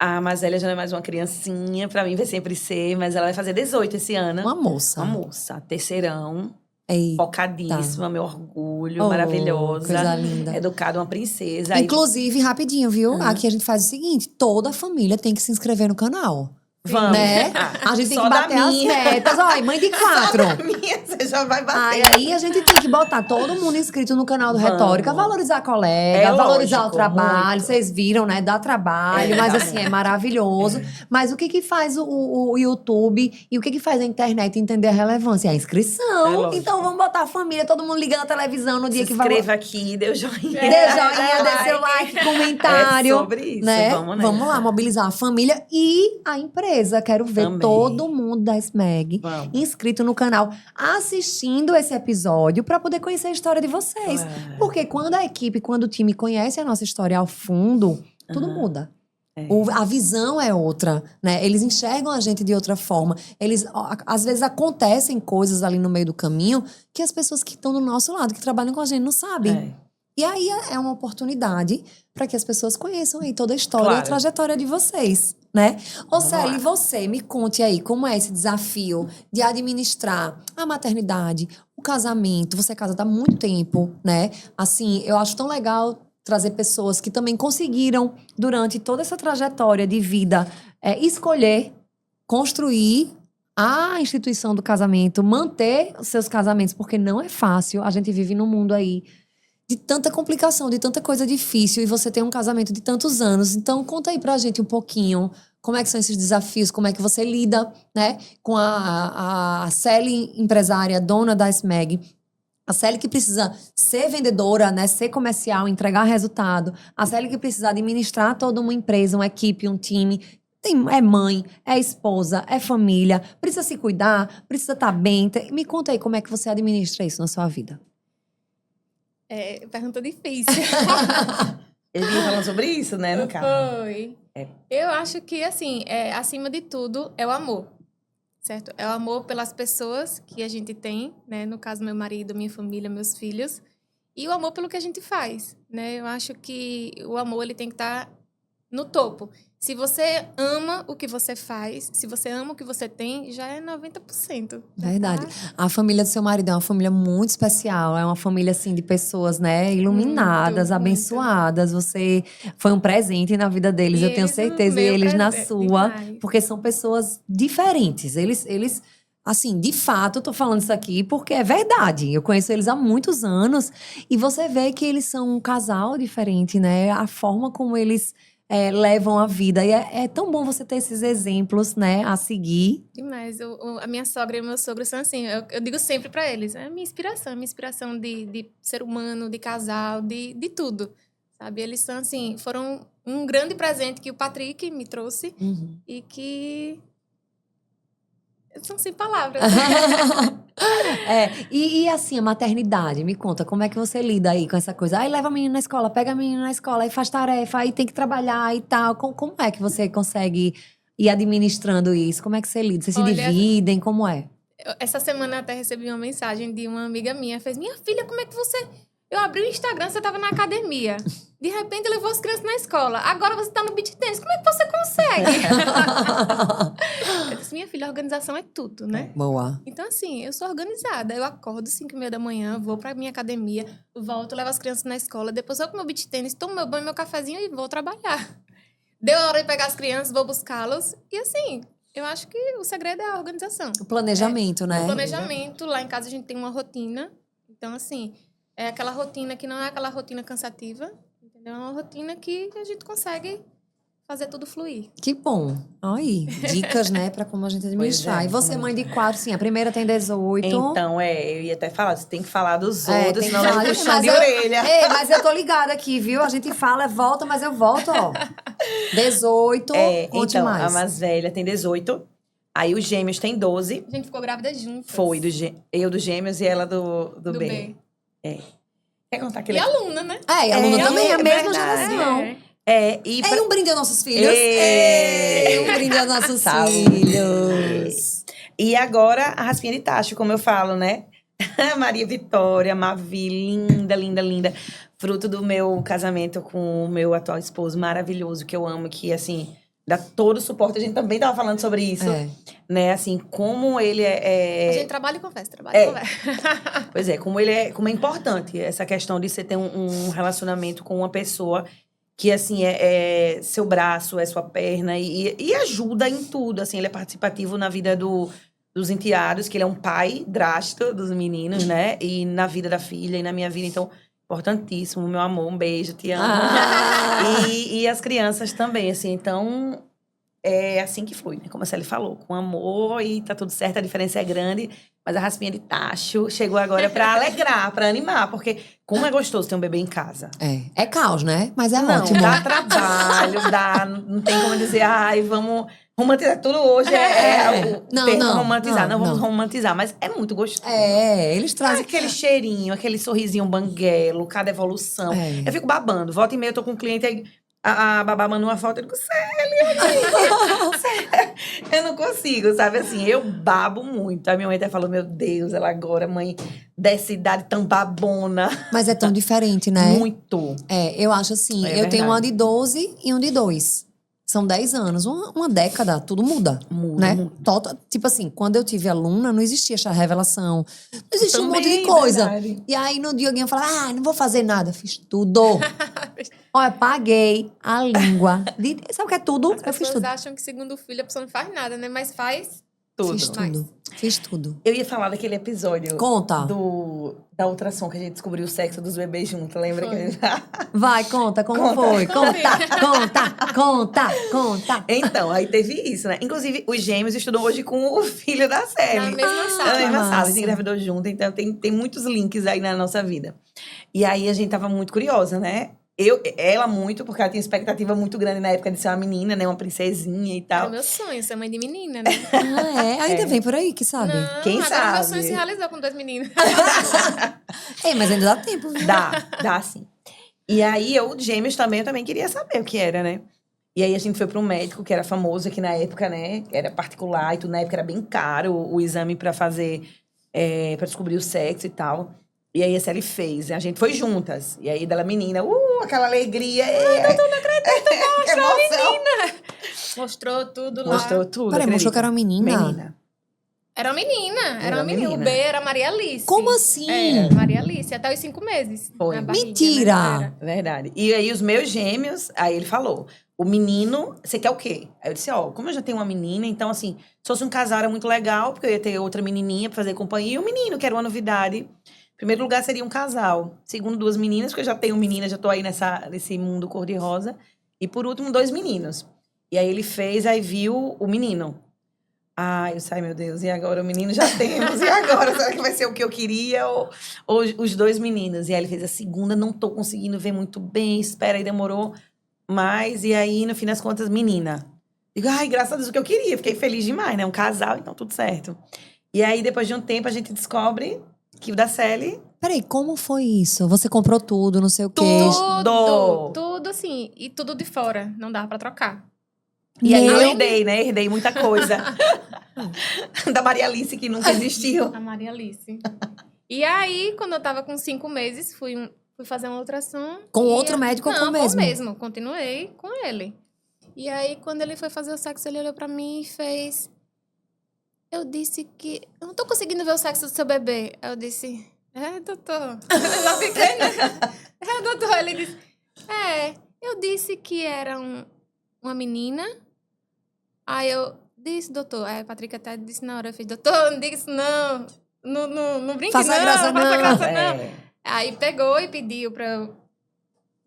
A mais velha já não é mais uma criancinha, pra mim vai sempre ser, mas ela vai fazer 18 esse ano. Uma moça. Uma moça, terceirão, Eita. focadíssima, meu orgulho, Oh, maravilhosa. coisa linda. Educada, uma princesa. Aí- Inclusive, rapidinho, viu? Aqui a gente faz o seguinte: toda a família tem que se inscrever no canal. Vamos. Né? Ah, A gente tem só que da bater as minha. metas. Olha, mãe de 4. Só da minha, você já vai bater. Aí a gente tem que botar todo mundo inscrito no canal do Vamos. Retórica, valorizar a colega, É valorizar lógico, o trabalho. muito. Vocês viram, né? Dá trabalho, mas assim, é maravilhoso. Mas o que que faz o YouTube e o que que faz a internet entender a relevância? É a É inscrição. lógico. Então vamos botar a família, todo mundo ligando a televisão no dia Se que vai. inscreva aqui, dê o joinha. Dê joinha, dê seu like, comentário. É sobre isso, Né? vamos nessa. Vamos lá, mobilizar a família e a empresa. Quero ver Também. todo mundo da SMEG Vamos. inscrito no canal, assistindo esse episódio para poder conhecer a história de vocês. É. Porque quando a equipe, quando o time conhece a nossa história ao fundo, tudo muda. É. A visão é outra, né? Eles enxergam a gente de outra forma. Às vezes acontecem coisas ali no meio do caminho que as pessoas que estão do nosso lado, que trabalham com a gente, não sabem. É. E aí é uma oportunidade para que as pessoas conheçam aí toda a história e a Claro. trajetória de vocês, né? Ô, Vamos Célia, lá. e você, me conte aí, como é esse desafio de administrar a maternidade, o casamento? Você é casada há muito tempo, né? Assim, eu acho tão legal trazer pessoas que também conseguiram, durante toda essa trajetória de vida, escolher, construir a instituição do casamento, manter os seus casamentos, porque não é fácil. A gente vive num mundo aí de tanta complicação, de tanta coisa difícil, e você tem um casamento de tantos anos. Então, conta aí pra gente um pouquinho como é que são esses desafios, como é que você lida, né, com a Célia empresária, dona da SMEG, a Célia que precisa ser vendedora, né, ser comercial, entregar resultado, a Célia que precisa administrar toda uma empresa, uma equipe, um time. É mãe, é esposa, é família, precisa se cuidar, precisa estar bem. Me conta aí como é que você administra isso na sua vida. É, pergunta difícil. Ele vinha falando sobre isso, né, no caso. Foi. É. Eu acho que, assim, acima de tudo, é o amor. Certo? É o amor pelas pessoas que a gente tem, né? No caso, meu marido, minha família, meus filhos. E o amor pelo que a gente faz, né? Eu acho que o amor, ele tem que estar no topo. Se você ama o que você faz, se você ama o que você tem, já é 90%. Verdade. Tá? A família do seu marido é uma família muito especial. É uma família, assim, de pessoas, né? Iluminadas, Muito, abençoadas. Você foi um presente na vida deles, E eu tenho eles, o certeza. E meu eles na presente, sua. demais. Porque são pessoas diferentes. Eles, assim, de fato, eu tô falando isso aqui porque é verdade. Eu conheço eles há muitos anos. E você vê que eles são um casal diferente, né? A forma como eles levam a vida. E é tão bom você ter esses exemplos, né? A seguir. Demais. A minha sogra e o meu sogro são assim, eu digo sempre pra eles, é a minha inspiração de ser humano, de casal, de tudo, sabe? Eles são assim, foram um grande presente que o Patrick me trouxe e que são sem palavras. E assim, a maternidade, me conta, como é que você lida aí com essa coisa? Aí leva a menina na escola, pega a menina na escola, aí faz tarefa, aí tem que trabalhar e tal. Como é que você consegue ir administrando isso? Como é que você lida? Vocês se Olha, dividem? Como é? Essa semana eu até recebi uma mensagem de uma amiga minha, fez, minha filha, como é que você... Eu abri o Instagram, você tava na academia. De repente, levou as crianças na escola. Agora você tá no beach tennis. Como é que você consegue? Eu disse, minha filha, a organização é tudo, né? Boa. Então, assim, eu sou organizada. Eu acordo 5h30 da manhã, vou pra minha academia, volto, levo as crianças na escola. Depois eu vou pro meu beach tennis, tomo meu banho, meu cafezinho e vou trabalhar. Deu a hora de pegar as crianças, vou buscá-los. E, assim, eu acho que o segredo é a organização. O planejamento, né? O planejamento. Lá em casa a gente tem uma rotina. Então, assim... É aquela rotina que não é aquela rotina cansativa, entendeu? É uma rotina que a gente consegue fazer tudo fluir. Que bom. Aí, dicas, né, pra como a gente administrar. E você, mãe de 4, sim, a primeira tem 18. Então, eu ia até falar, você tem que falar dos É, outros, tem que senão leva falar. puxão de orelha. Mas eu tô ligada aqui, viu? A gente fala, volta, mas eu volto, ó. 18, conte então, mais. a mais velha tem 18. Aí os gêmeos têm 12. A gente ficou grávida juntas. Foi, eu dos gêmeos e ela do do B. B. Quer contar E aquele... aluna, né? E a aluna É, também, a é mesma verdade. geração. E Ei, um brinde aos nossos filhos. Ei! Ei, um brinde aos nossos Saúde. filhos. E agora, a raspinha de tacho, como eu falo, né? Maria Vitória, Mavi, linda, linda, linda. Fruto do meu casamento com o meu atual esposo, maravilhoso, que eu amo, que, assim, dá todo o suporte. A gente também tava falando sobre isso, né? Assim, como ele A gente trabalha e conversa, trabalha e conversa. Pois é, como é importante essa questão de você ter um relacionamento com uma pessoa que, assim, é seu braço, é sua perna e ajuda em tudo, assim. Ele é participativo na vida dos enteados, que ele é um pai drástico dos meninos, né? E na vida da filha e na minha vida, então, importantíssimo. Meu amor, um beijo, te amo. E as crianças também, assim, então... É assim que flui, né? Como a Celi falou, com amor e tá tudo certo, a diferença é grande. Mas a raspinha de tacho chegou agora pra alegrar, pra animar. Porque como é gostoso ter um bebê em casa. É caos, né? Mas é Não, ótimo. dá trabalho, não tem como dizer, ai, vamos romantizar. Tudo hoje o Não, termo não, romantizar. Não, vamos não. romantizar, mas é muito gostoso. Eles trazem... Aquele cheirinho, aquele sorrisinho banguelo, cada evolução. Eu fico babando. Volta e meia, eu tô com um cliente aí, a babá manda uma foto, eu digo, eu não consigo, sabe? Assim, eu babo muito. A minha mãe até falou, meu Deus, ela agora, mãe dessa idade tão babona. Mas é tão diferente, né? Muito. Eu acho assim, eu tenho uma de 12 e um de 2. São 10 anos, uma década, tudo muda. Muda, Né? muda. Tipo assim, quando eu tive aluna, não existia essa revelação. Não existia um monte de Também, coisa. verdade. E aí, no dia alguém falava, não vou fazer nada. Fiz tudo. Olha, paguei a língua. Sabe o que é tudo? As Eu fiz pessoas tudo. acham que segundo o filho a pessoa não faz nada, né? Mas faz Tudo. Fiz tudo. Fiz tudo. Eu ia falar daquele episódio Conta. da ultrassom que a gente descobriu o sexo dos bebês juntos, lembra? Foi. Que a gente... Vai, conta, como foi? Conta. Então, aí teve isso, né? Inclusive, os gêmeos estudam hoje com o filho da Na Celi. mesma sala. Na mesma sala, a massa. gente engravidou junto, então tem muitos links aí na nossa vida. E aí a gente tava muito curiosa, né? Ela muito, porque ela tinha expectativa muito grande na época de ser uma menina, né? Uma princesinha e Era tal. meu sonho, ser mãe de menina, né? Ainda vem por aí, que sabe? Não, Quem agora meu sabe? sonho se realizou com 2 meninos. Mas ainda dá tempo, viu? Dá sim. E aí, eu, de gêmeos também, eu também queria saber o que era, né? E aí, a gente foi para um médico que era famoso aqui na época, né? Era particular e tudo. Na época era bem caro o exame para fazer, para descobrir o sexo e tal. E aí, a Celi fez. A gente foi juntas. E aí, dela menina, aquela alegria. Ai, doutor, não acredito, mostrou a menina. Mostrou tudo lá. Mostrou tudo, Peraí, mostrou acredita? que era uma menina? Menina. Era uma menina, Era uma menina. O menina. B era Maria Alice. Como assim? Maria Alice, até os 5 meses. Foi. na barriga, Mentira! né? Verdade. E aí, os meus gêmeos, aí ele falou, o menino, você quer o quê? Aí eu disse, como eu já tenho uma menina, então assim, se fosse um casal era muito legal, porque eu ia ter outra menininha pra fazer companhia, e um menino, que era uma novidade. Em primeiro lugar, seria um casal. Segundo, 2 meninas, porque eu já tenho menina, já tô aí nesse mundo cor-de-rosa. E por último, 2 meninos. E aí ele fez, aí viu o menino. Ai, eu disse, ai meu Deus, e agora o menino já temos, e agora? Será que vai ser o que eu queria ou os 2 meninos? E aí ele fez a segunda, não tô conseguindo ver muito bem, espera aí, demorou mais. E aí, no fim das contas, menina. Digo, ai, graças a Deus, o que eu queria, fiquei feliz demais, né? Um casal, então tudo certo. E aí, depois de um tempo, a gente descobre que o da Celi... Peraí, como foi isso? Você comprou tudo, não sei o quê. Tudo assim, e tudo de fora, não dava pra trocar. E aí eu Meu- herdei, né? Herdei muita coisa. Da Maria Alice, que nunca existiu. A Maria Alice. E aí, quando eu tava com 5 meses, fui fazer uma ultrassom. Com e outro médico ou com o Não, mesmo? com o mesmo. Continuei com ele. E aí, quando ele foi fazer o sexo, ele olhou pra mim e fez... Eu disse que... Eu não tô conseguindo ver o sexo do seu bebê. Eu disse... doutor. Eu já fiquei, né? Doutor. Ele disse... eu disse que era uma menina. Aí eu disse, doutor. Aí a Patrick até disse na hora, eu fiz, doutor, não diga isso não. Não brinque Faça não. graça faça não. graça não. Aí pegou e pediu pra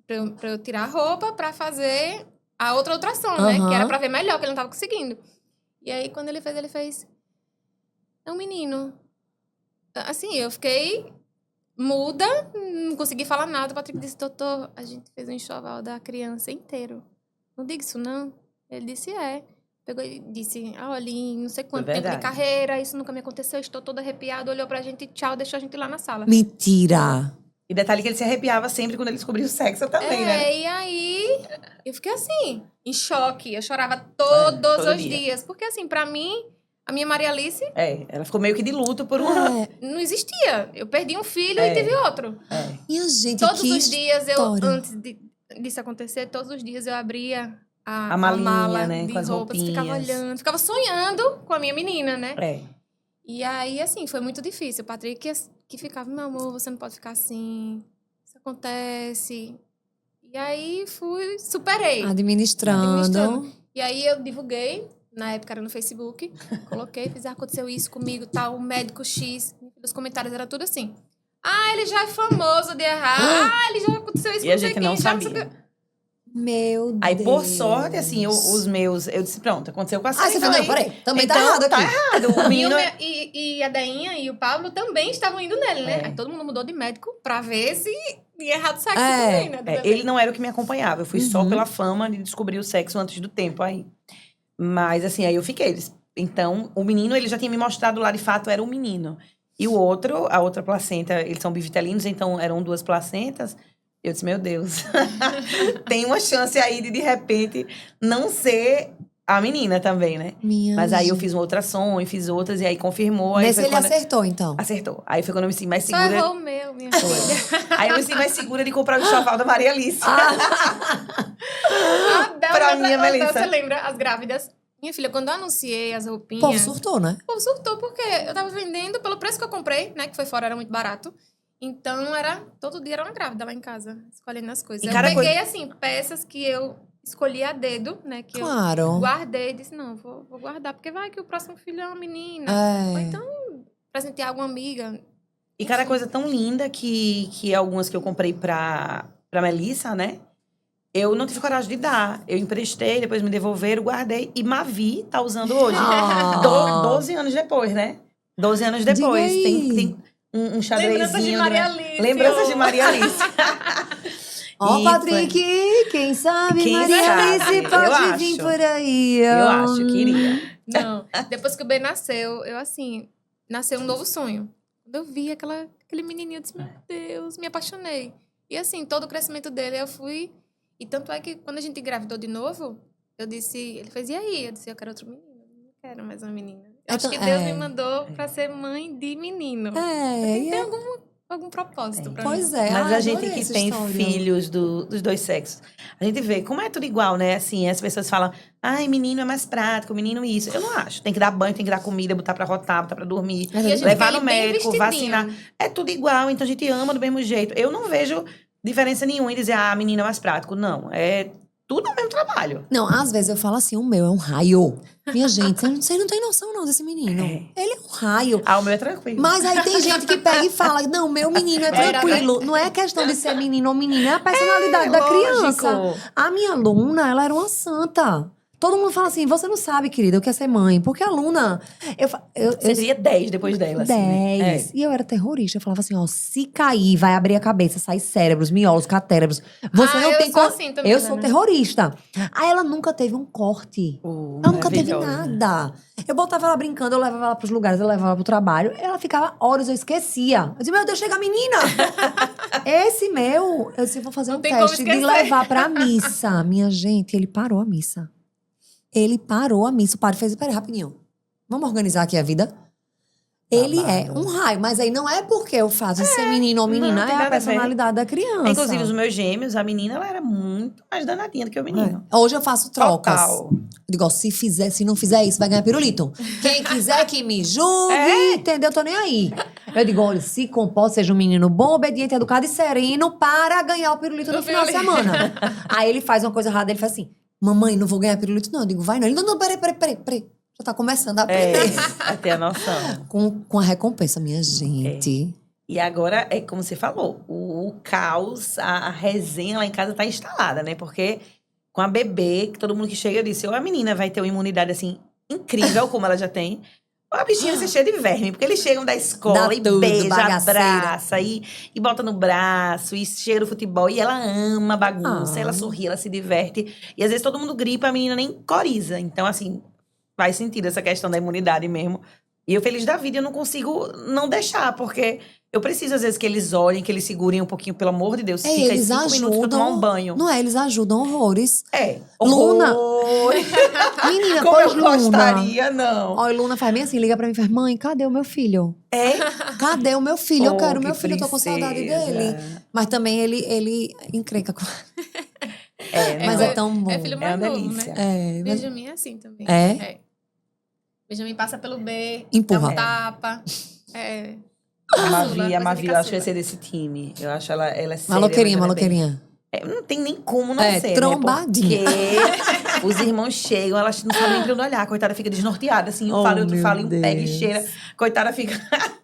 eu tirar a roupa pra fazer a outra ultrassom, né? Aham. Que era pra ver melhor, que ele não tava conseguindo. E aí, quando ele fez... É um menino. Assim, eu fiquei muda, não consegui falar nada. O Patrick disse, doutor, a gente fez um enxoval da criança inteiro. não diga isso não. Ele disse, Pegou e disse, olha, em não sei quanto É tempo de verdade. carreira, isso nunca me aconteceu, estou toda arrepiada, olhou pra gente, tchau, deixou a gente lá na sala. Mentira. E detalhe que ele se arrepiava sempre quando ele descobria o sexo também, né? E aí, eu fiquei assim, em choque. Eu chorava todos todo os dia. dias. Porque assim, pra mim, a minha Maria Alice Ela ficou meio que de luto por uma... É, não existia. Eu perdi um filho e tive outro. minha gente, Todos que os dias, história. antes disso acontecer, todos os dias eu abria a malinha, mala né, de com as roupas, ficava roupinhas. olhando, ficava sonhando com a minha menina, né? É. E aí, assim, foi muito difícil. O Patrick que ficava, meu amor, você não pode ficar assim, isso acontece. E aí, superei. Administrando. E aí, eu divulguei, na época era no Facebook, coloquei, aconteceu isso comigo, tal, o médico X, os comentários eram tudo assim. Ele já é famoso de errar. Ele já aconteceu isso E com a gente não sabia. Meu Aí, Deus. por sorte, assim, os meus... Eu disse, pronto, aconteceu com a Sara. Você falou, não, peraí. Também tá então, errado aqui. Tá errado. O menino... E a Dainha e o Pablo também estavam indo nele, né? Aí todo mundo mudou de médico pra ver se ia errado o sexo também, né? Ele não era o que me acompanhava. Eu fui só pela fama de descobrir o sexo antes do tempo aí. Mas, assim, aí eu fiquei. Então, o menino, ele já tinha me mostrado lá, de fato, era um menino. E o outro, a outra placenta, eles são bivitelinos, então eram 2 placentas. Eu disse, meu Deus, tem uma chance aí de repente, não ser a menina também, né? Mas aí eu fiz um ultrassom e fiz outras, e aí confirmou. Aí Nesse foi ele acertou, então. Acertou. Aí foi quando eu me senti mais Só segura. errou o meu, minha filha. Aí eu me senti mais segura de comprar o enxoval da Maria Alice. Pra minha Melissa. Você lembra? As grávidas. Minha filha, quando eu anunciei as O roupinhas... povo surtou, né? O povo surtou, porque eu tava vendendo pelo preço que eu comprei, né? Que foi fora, era muito barato. Então, todo dia era uma grávida lá em casa, escolhendo as coisas. E Eu cada peguei, coisa- assim, peças que eu escolhi a dedo, né? Que eu Claro. guardei e disse, não, vou guardar, porque vai que o próximo filho é uma menina. Ou É. então, presentear alguma amiga. E cada coisa tão linda que algumas que eu comprei pra Melissa, né? Eu não tive coragem de dar. Eu emprestei, depois me devolveram, guardei. E Mavi tá usando hoje. Ah. 12 anos depois, né? 12 anos depois. Diga aí. Tem um xadrezinho. Lembranças de Maria Alice. Lembranças de Maria Alice. Ó, E Patrick, quem sabe Quem Maria sabe? Alice Eu pode vir acho. por aí. Eu acho, queria. Não, depois que o Ben nasceu, nasceu um novo sonho. Quando eu vi aquele menininho, eu disse, meu Deus, me apaixonei. E assim, todo o crescimento dele, eu fui... E tanto é que quando a gente engravidou de novo, eu disse... Ele fez, e aí? Eu disse, eu quero outro menino. Não quero mais uma menina. Eu acho que Deus me mandou pra ser mãe de menino. Tem algum propósito pra mim. Pois é. Mas a gente adorei que essa tem história. filhos dos 2 sexos, a gente vê como é tudo igual, né? Assim, as pessoas falam, ai, menino é mais prático, menino isso. Eu não acho. Tem que dar banho, tem que dar comida, botar pra rotar, botar pra dormir, Mas a gente levar quer no ele bem médico, vestidinho. vacinar. É tudo igual, então a gente ama do mesmo jeito. Eu não vejo diferença nenhuma em dizer, a menina é mais prático. Não, é tudo o mesmo trabalho. Não, às vezes eu falo assim, o meu é um raio. Minha gente, você não tem noção não desse menino. Ele é um raio. Ah, o meu é tranquilo. Mas aí tem gente que pega e fala, não, meu menino é tranquilo. Não é questão de ser menino ou menina, é a personalidade da criança. lógico. A minha aluna, ela era uma santa. Todo mundo fala assim, você não sabe, querida, eu quero ser mãe. Porque a aluna... Você seria 10 depois dela, assim, né? 10. E eu era terrorista. Eu falava assim, ó, se cair, vai abrir a cabeça, sai cérebros, miolos, catérebros. Você não eu tem sou como... assim também, Eu sou né? terrorista. Aí ela nunca teve um corte. Ela nunca teve Maravilhosa. nada. Eu botava ela brincando, eu levava ela pros lugares, eu levava ela pro trabalho. Ela ficava horas, eu esquecia. Eu disse, meu Deus, chega a menina! Esse meu, eu disse, eu vou fazer Não um tem como teste de esquecer. levar pra missa. Minha gente, ele parou a missa. Ele parou a missa. O padre fez, peraí, rapidinho. Vamos organizar aqui a vida? Ele é um raio, mas aí não é porque o fato de ser menino ou menina, não tem é a nada a ver. personalidade da criança. Inclusive, os meus gêmeos, a menina, ela era muito mais danadinha do que o menino. É. Hoje eu faço trocas. Total. Eu digo, ó, se não fizer isso, vai ganhar pirulito. Quem quiser que me julgue, entendeu? Eu tô nem aí. Eu digo, olha, se comporta, seja um menino bom, obediente, educado e sereno para ganhar o pirulito no final de semana. Aí ele faz uma coisa errada, ele faz assim, mamãe, não vou ganhar pirulito não. Eu digo, vai não. Ele, não, peraí. Já tá começando a aprender. Pra ter a noção. Com a recompensa, minha gente. E agora, é como você falou, o caos, a resenha lá em casa tá instalada, né? Porque com a bebê, que todo mundo que chega, eu disse, ou a menina vai ter uma imunidade, assim, incrível, como ela já tem, A bichinha vai ser cheia de verme, porque eles chegam da escola Dá e tudo, beija, bagaceira. abraça, e bota no braço, e cheira o futebol. E ela ama bagunça, ela sorri, ela se diverte. E às vezes todo mundo gripa, a menina nem coriza. Então, assim, faz sentido essa questão da imunidade mesmo. E eu feliz da vida, eu não consigo não deixar, porque eu preciso, às vezes, que eles olhem, que eles segurem um pouquinho, pelo amor de Deus. Fica aí Eles 5 minutos pra eu tomar um banho. Não é, eles ajudam horrores. É. Luna. Horrores. Menina, Como pois eu Luna. gostaria, não. Ó, e Luna faz bem assim, liga pra mim e faz, mãe, cadê o meu filho? É? Cadê o meu filho? Eu Oh, quero o que meu filho, eu tô com saudade princesa. dele. Mas também ele encrenca com... É, Mas não. é tão bom. É filho É uma mais novo, delícia. né? É, mas... Benjamin é assim também. É? Benjamin passa pelo B, Empurra. dá um tapa. É. A Mavi, Caçula, a Mavi, eu acho que vai caçula. ser desse time. Eu acho ela é séria. Maloqueirinha, mas ela é bem- maloqueirinha. Não tem nem como não É, ser, trombadinha. né? Porque os irmãos chegam, elas não sabem nem pra onde olhar. Coitada fica desnorteada, assim. Um Oh, fala, outro meu fala, e um pega e Deus. cheira. Coitada fica...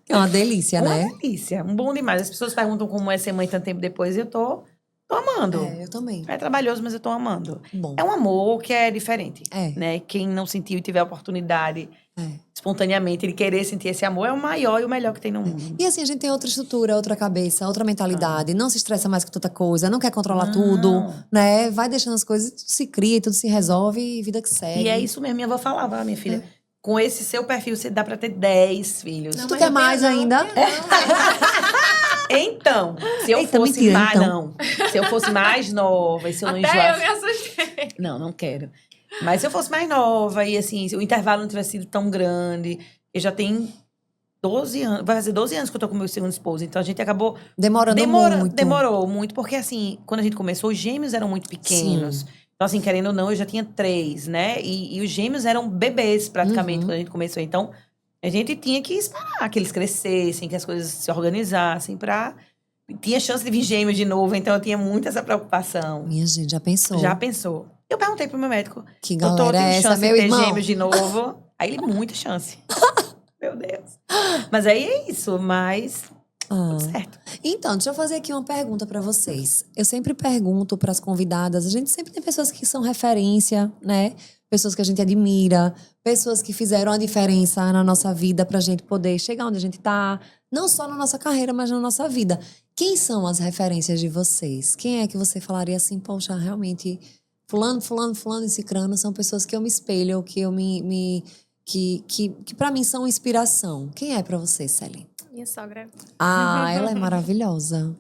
É uma delícia, Uma né? delícia. Um bom demais. As pessoas perguntam como é ser mãe tanto tempo depois e eu tô amando. É, eu também. É trabalhoso, mas eu tô amando. Bom. É um amor que é diferente, É. né? Quem não sentiu e tiver a oportunidade, É. espontaneamente, ele querer sentir esse amor, é o maior e o melhor que tem no mundo. E assim, a gente tem outra estrutura, outra cabeça, outra mentalidade. Não se estressa mais com tanta coisa, não quer controlar Não. tudo, né? Vai deixando as coisas, tudo se cria, tudo se resolve e vida que segue. E é isso mesmo, minha avó falava, minha filha. Com esse seu perfil, você dá pra ter 10 filhos. Não, Tu mas quer não mais tenho, não, ainda? não tenho, não. Então, se eu Eita, fosse mentira, mais. então. Não. Se eu fosse mais nova e se eu não Até eu enjoasse. me assustei. Não, não quero. Mas se eu fosse mais nova e assim, se o intervalo não tivesse sido tão grande, eu já tenho 12 anos. Vai fazer 12 anos que eu tô com meu segundo esposo. Então a gente acabou. Demorando muito. Demorou muito, porque assim, quando a gente começou, os gêmeos eram muito pequenos. Sim. Então, assim, querendo ou não, eu já tinha 3, né? E os gêmeos eram bebês, praticamente, quando a gente começou. Então, a gente tinha que esperar que eles crescessem, que as coisas se organizassem pra... Tinha chance de vir gêmeos de novo, então eu tinha muito essa preocupação. Minha gente, já pensou? Já pensou? Eu perguntei pro meu médico, Que doutor, galera é tem essa, chance meu de ter irmão? gêmeos de novo? Aí ele, muita chance. Meu Deus. Mas aí é isso, mas... Ah. Certo. Então, deixa eu fazer aqui uma pergunta pra vocês. Eu sempre pergunto pras convidadas, a gente sempre tem pessoas que são referência, né? Pessoas que a gente admira, pessoas que fizeram a diferença na nossa vida pra gente poder chegar onde a gente tá, não só na nossa carreira, mas na nossa vida. Quem são as referências de vocês? Quem é que você falaria assim, poxa, realmente, fulano e cicrano são pessoas que eu me espelho, que eu que para mim são inspiração. Quem é pra você, Céline? Minha sogra. Ah, ela é maravilhosa.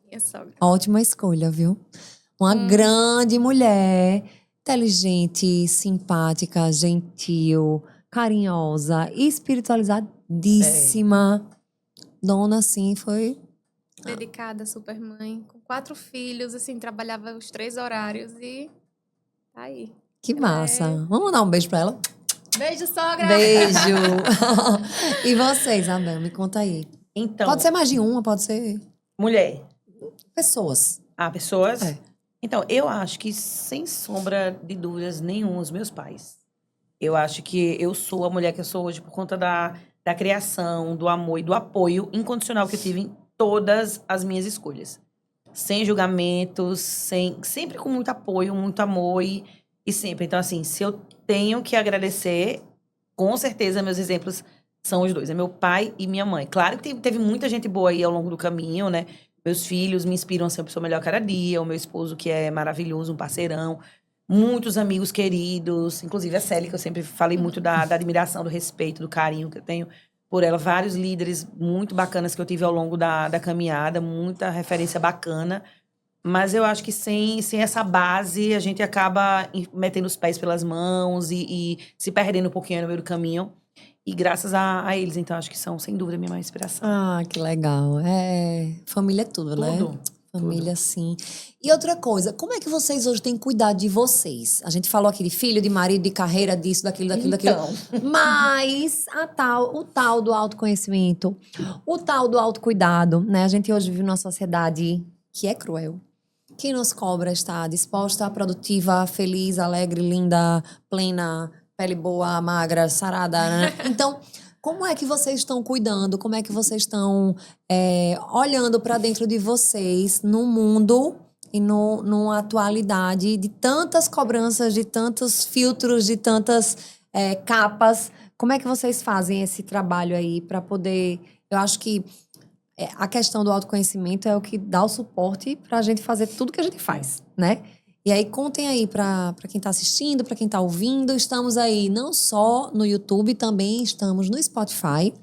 Minha sogra. Ótima escolha, viu? Uma grande mulher, inteligente, simpática, gentil, carinhosa, espiritualizadíssima. Dona, assim, foi... Dedicada, super mãe. Com 4 filhos, assim, trabalhava os 3 horários e tá aí. Que Ela massa. é- Vamos dar um beijo pra ela? Beijo, sogra! Beijo! E você, Isabel, me conta aí. Então, Pode ser mais de uma, pode ser mulher. pessoas. Pessoas? É. Então, eu acho que, sem sombra de dúvidas nenhuma, os meus pais. Eu acho que eu sou a mulher que eu sou hoje por conta da criação, do amor e do apoio incondicional que eu tive em todas as minhas escolhas. Sem julgamentos, sempre com muito apoio, muito amor e sempre. Então, assim, se eu tenho que agradecer, com certeza meus exemplos são os dois. É meu pai e minha mãe. Claro que teve muita gente boa aí ao longo do caminho, né? Meus filhos me inspiram a ser uma pessoa melhor cada dia. O meu esposo, que é maravilhoso, um parceirão. Muitos amigos queridos. Inclusive a Célia, que eu sempre falei muito da admiração, do respeito, do carinho que eu tenho por ela. Vários líderes muito bacanas que eu tive ao longo da caminhada. Muita referência bacana. Mas eu acho que sem essa base, a gente acaba metendo os pés pelas mãos e se perdendo um pouquinho no meio do caminho. E graças a eles, então, acho que são, sem dúvida, a minha maior inspiração. Ah, que legal. Família é tudo, né? Tudo. Família, sim. E outra coisa, como é que vocês hoje têm cuidado de vocês? A gente falou aqui de filho, de marido, de carreira, disso, daquilo. Então. Mas o tal do autoconhecimento, o tal do autocuidado, né? A gente hoje vive numa sociedade que é cruel. Que nos cobra estar disposta, produtiva, feliz, alegre, linda, plena, pele boa, magra, sarada, né? Então, como é que vocês estão cuidando? Como é que vocês estão olhando para dentro de vocês no mundo e numa atualidade de tantas cobranças, de tantos filtros, de tantas capas? Como é que vocês fazem esse trabalho aí para poder... Eu acho que a questão do autoconhecimento é o que dá o suporte para a gente fazer tudo que a gente faz, né? E aí, contem aí para quem está assistindo, para quem está ouvindo. Estamos aí não só no YouTube, também estamos no Spotify.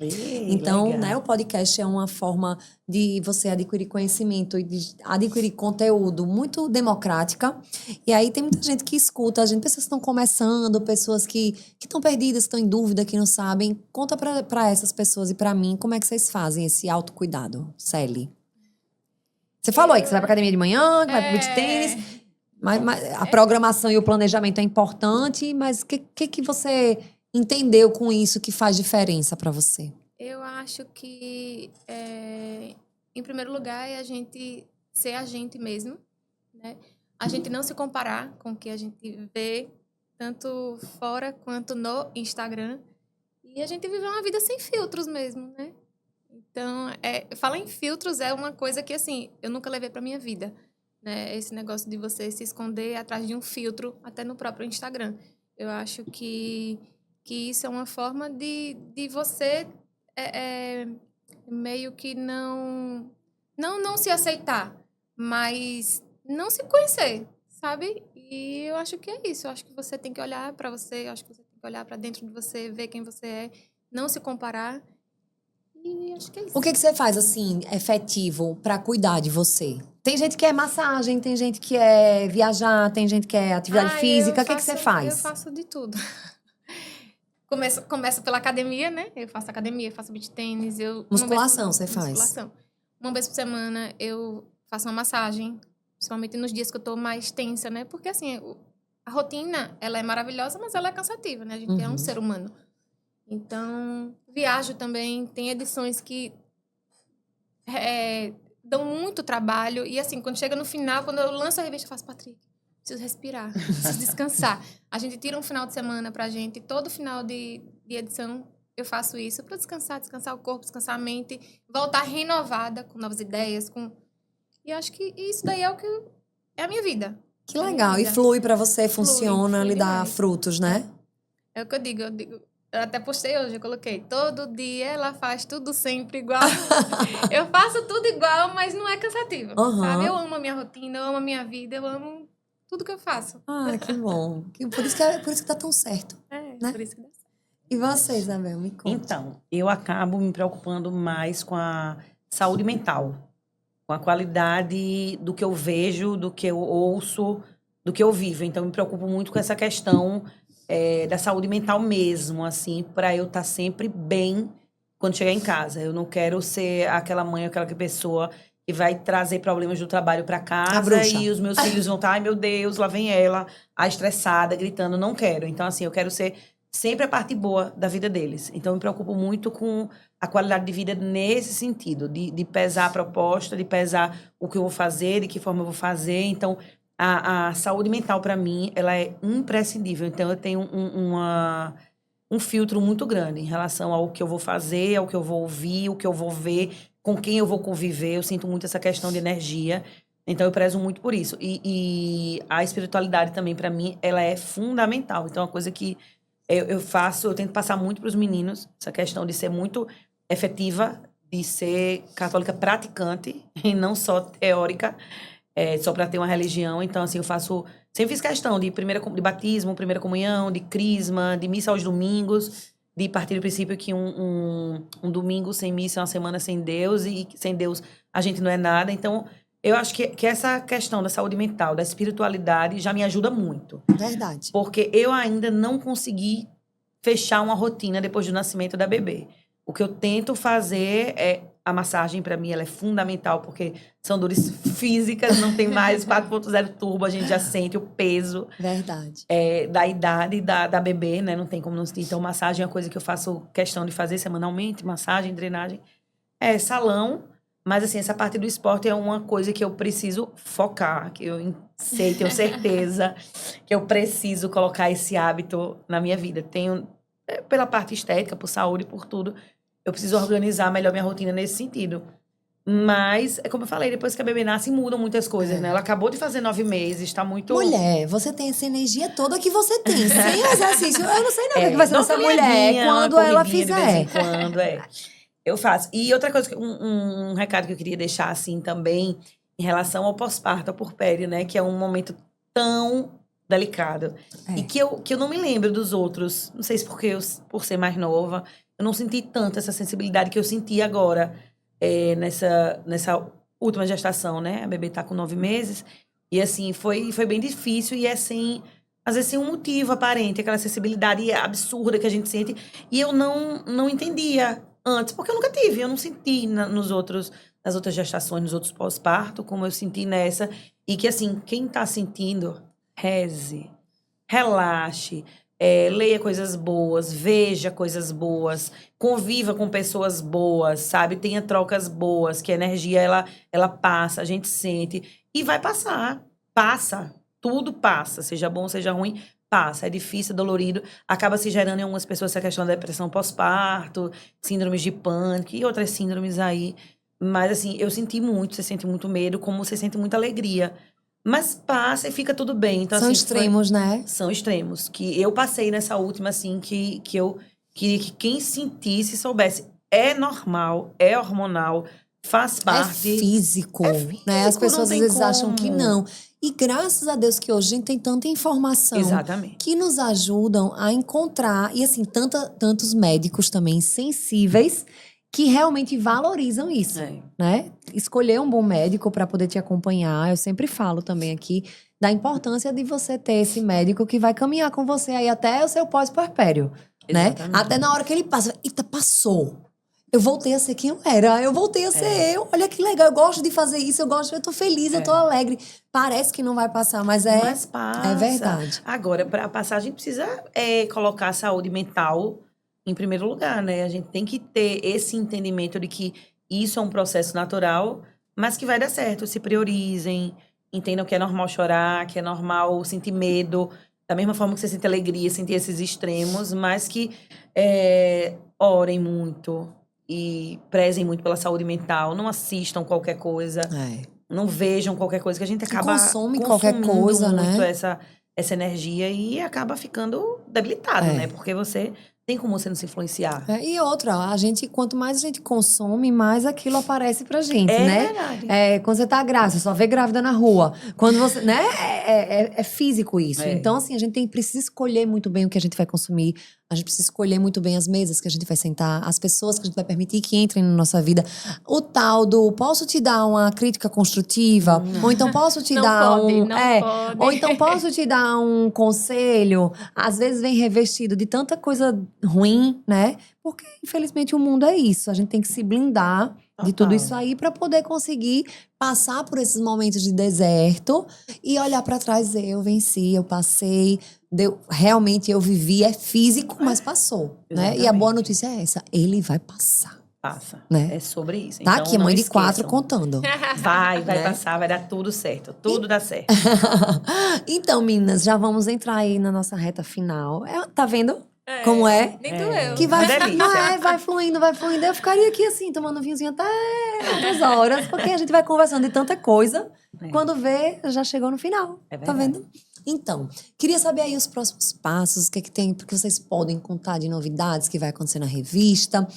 Então, legal. né, o podcast é uma forma de você adquirir conhecimento e de adquirir conteúdo muito democrática. E aí tem muita gente que escuta, pessoas que estão começando, pessoas que estão perdidas, que estão em dúvida, que não sabem. Conta para essas pessoas e para mim, como é que vocês fazem esse autocuidado, Celi? Você falou aí que você vai pra academia de manhã, que vai pro beach tênis. Mas a programação e o planejamento é importante, mas o que você entendeu com isso que faz diferença para você? Eu acho que, em primeiro lugar, é a gente ser a gente mesmo, né? A gente não se comparar com o que a gente vê, tanto fora quanto no Instagram. E a gente viver uma vida sem filtros mesmo, né? Então, falar em filtros é uma coisa que, assim, eu nunca levei pra minha vida, né? Esse negócio de você se esconder atrás de um filtro, até no próprio Instagram. Eu acho que isso é uma forma de você meio que não se aceitar, mas não se conhecer, sabe? E eu acho que é isso. Eu acho que você tem que olhar pra você, eu acho que você tem que olhar pra dentro de você, ver quem você é, não se comparar. E acho que é isso. O que você faz, assim, efetivo pra cuidar de você? Tem gente que é massagem, tem gente que é viajar, tem gente que é atividade física. O que você faz? Eu faço de tudo. Começo pela academia, né? Eu faço academia, faço beach tênis. Musculação você faz? Musculação. Uma vez por semana eu faço uma massagem, principalmente nos dias que eu tô mais tensa, né? Porque, assim, a rotina, ela é maravilhosa, mas ela é cansativa, né? A gente é um ser humano. Então, viajo também. Tem edições que dão muito trabalho. E, assim, quando chega no final, quando eu lanço a revista, eu faço, Patrick, preciso respirar, preciso descansar. A gente tira um final de semana pra gente. Todo final de edição eu faço isso pra descansar o corpo, descansar a mente. Voltar renovada, com novas ideias. E acho que isso daí é o que é a minha vida. Que legal. E flui pra você, funciona, flui lhe dá demais. frutos, né? É o que eu digo. Eu até postei hoje, eu coloquei. Todo dia ela faz tudo sempre igual. Eu faço tudo igual, mas não é cansativo. Sabe? Eu amo a minha rotina, eu amo a minha vida, eu amo tudo que eu faço. Ah, que bom. Por isso que dá tão certo. Né? Por isso que dá certo. E você, Isabel, me conta. Então, eu acabo me preocupando mais com a saúde mental, com a qualidade do que eu vejo, do que eu ouço, do que eu vivo. Então, eu me preocupo muito com essa questão da saúde mental mesmo, assim, para eu estar sempre bem quando chegar em casa. Eu não quero ser aquela mãe, aquela pessoa que vai trazer problemas do trabalho para casa e os meus filhos vão estar, ai meu Deus, lá vem ela, a estressada, gritando. Não quero. Então, assim, eu quero ser sempre a parte boa da vida deles. Então, eu me preocupo muito com a qualidade de vida nesse sentido, de pesar a proposta, de pesar o que eu vou fazer, de que forma eu vou fazer. Então, a saúde mental, para mim, ela é imprescindível. Então, eu tenho um filtro muito grande em relação ao que eu vou fazer, ao que eu vou ouvir, o que eu vou ver, com quem eu vou conviver. Eu sinto muito essa questão de energia. Então, eu prezo muito por isso. E a espiritualidade também, para mim, ela é fundamental. Então, é uma coisa que eu tento passar muito para os meninos, essa questão de ser muito efetiva, de ser católica praticante e não só teórica, só para ter uma religião. Então, assim, sempre fiz questão de batismo, primeira comunhão, de crisma, de missa aos domingos, de partir do princípio que um domingo sem missa é uma semana sem Deus, e sem Deus a gente não é nada. Então, eu acho que essa questão da saúde mental, da espiritualidade, já me ajuda muito. Verdade. Porque eu ainda não consegui fechar uma rotina depois do nascimento da bebê. O que eu tento fazer a massagem, para mim, ela é fundamental, porque são dores físicas, não tem mais 4.0 turbo, a gente já sente o peso. Verdade. Da idade da bebê, né? Não tem como não sentir. Então, massagem é uma coisa que eu faço questão de fazer semanalmente, massagem, drenagem. Salão. Mas, assim, essa parte do esporte é uma coisa que eu preciso focar, que eu sei, tenho certeza que eu preciso colocar esse hábito na minha vida. Pela parte estética, por saúde, por tudo, eu preciso organizar melhor minha rotina nesse sentido. Mas, como eu falei, depois que a bebê nasce, mudam muitas coisas, né? Ela acabou de fazer 9 meses, tá muito... Mulher, você tem essa energia toda que você tem, sem exercício. Eu não sei não o que vai ser dá uma dessa mulher caminhadinha, quando uma ela corridinha de vez em fizer. quando, Eu faço. E outra coisa, um recado que eu queria deixar, assim, também, em relação ao pós-parto, ao puerpério, né? Que é um momento tão delicado. É. E que eu não me lembro dos outros. Não sei se porque por ser mais nova, eu não senti tanto essa sensibilidade que eu senti agora, nessa última gestação, né? A bebê tá com 9 meses. E, assim, foi bem difícil e, assim, às vezes sem um motivo aparente, aquela sensibilidade absurda que a gente sente. E eu não entendia antes, porque eu nunca tive, eu não senti nas outras gestações, nos outros pós-parto, como eu senti nessa. E que, assim, quem tá sentindo, reze, relaxe, leia coisas boas, veja coisas boas, conviva com pessoas boas, sabe? Tenha trocas boas, que a energia, ela passa, a gente sente. E vai passar. Passa. Tudo passa. Seja bom, seja ruim, passa. É difícil, é dolorido. Acaba se gerando em algumas pessoas essa questão da depressão pós-parto, síndromes de pânico e outras síndromes aí. Mas, assim, eu senti muito. Você sente muito medo, como você sente muita alegria. Mas passa e fica tudo bem. Então, São assim, extremos, né? são extremos. Que eu passei nessa última, assim, que eu queria que quem sentisse soubesse. É normal, é hormonal, faz parte. É físico, né? As físico, pessoas não às tem vezes acham que como. não. E graças a Deus que hoje a gente tem tanta informação Exatamente. que nos ajudam a encontrar, e assim, tantos médicos também sensíveis que realmente valorizam isso, né? Escolher um bom médico para poder te acompanhar. Eu sempre falo também aqui da importância de você ter esse médico que vai caminhar com você aí até o seu pós-puerpério, né? Exatamente. Até na hora que ele passa, eita, passou. Eu voltei a ser quem eu era, eu voltei a ser eu. Olha que legal, eu gosto de fazer isso, eu tô feliz, eu tô alegre. Parece que não vai passar, mas passa. é verdade. Agora, para passar, a gente precisa colocar a saúde mental em primeiro lugar, né? A gente tem que ter esse entendimento de que isso é um processo natural, mas que vai dar certo. Se priorizem, entendam que é normal chorar, que é normal sentir medo, da mesma forma que você sente alegria, sentir esses extremos, mas que orem muito e prezem muito pela saúde mental, não assistam qualquer coisa, não vejam qualquer coisa, que a gente acaba consome qualquer coisa, muito né? essa energia e acaba ficando debilitado, né? Porque você tem como você não se influenciar. E outra, quanto mais a gente consome, mais aquilo aparece pra gente, É né? verdade. Quando você tá grávida, você só vê grávida na rua. Quando você, né? É físico isso. Então, assim, a gente precisa escolher muito bem o que a gente vai consumir. A gente precisa escolher muito bem as mesas que a gente vai sentar, as pessoas que a gente vai permitir que entrem na nossa vida. O tal do, posso te dar uma crítica construtiva? Ou então posso te dar pode. Ou então posso te dar um conselho? Às vezes vem revestido de tanta coisa ruim, né? Porque, infelizmente, o mundo é isso. A gente tem que se blindar de tudo isso aí para poder conseguir passar por esses momentos de deserto e olhar para trás. Eu venci, eu passei, realmente eu vivi, é físico, mas passou, né? E a boa notícia é essa, ele vai passar. Passa. Né? É sobre isso. Tá então, aqui, a mãe de 4 contando. Vai passar, vai dar tudo certo. Tudo dá certo. Então, meninas, já vamos entrar aí na nossa reta final. Tá vendo? Como é? Nem doeu. Que vai, delícia. vai fluindo, vai fluindo. Eu ficaria aqui assim, tomando um vinhozinho até outras horas, porque a gente vai conversando de tanta coisa. Quando vê, já chegou no final. Tá vendo? Então, queria saber aí os próximos passos, o que tem, porque vocês podem contar de novidades que vai acontecer na revista.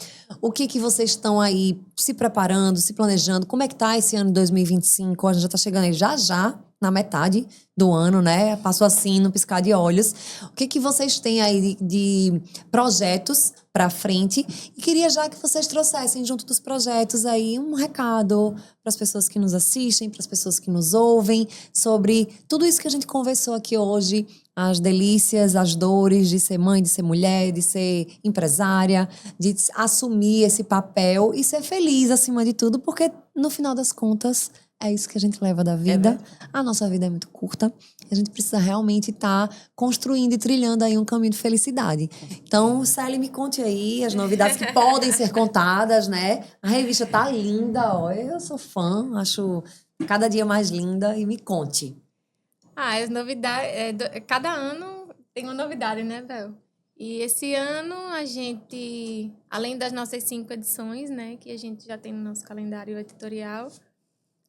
O que vocês estão aí se preparando, se planejando? Como é que tá esse ano de 2025? A gente já tá chegando aí já na metade do ano, né? Passou assim, no piscar de olhos. O que vocês têm aí de projetos pra frente? E queria já que vocês trouxessem junto dos projetos aí um recado para as pessoas que nos assistem, para as pessoas que nos ouvem, sobre tudo isso que a gente conversou aqui hoje, as delícias, as dores de ser mãe, de ser mulher, de ser empresária, de assumir esse papel e ser feliz acima de tudo, porque no final das contas é isso que a gente leva da vida. A nossa vida é muito curta. A gente precisa realmente estar construindo e trilhando aí um caminho de felicidade. Então, Sally, me conte aí as novidades que podem ser contadas, né? A revista tá linda, ó. Eu sou fã, acho cada dia mais linda. E me conte. As novidades... cada ano tem uma novidade, né, Bel? E esse ano a gente, além das nossas 5 edições, né, que a gente já tem no nosso calendário editorial,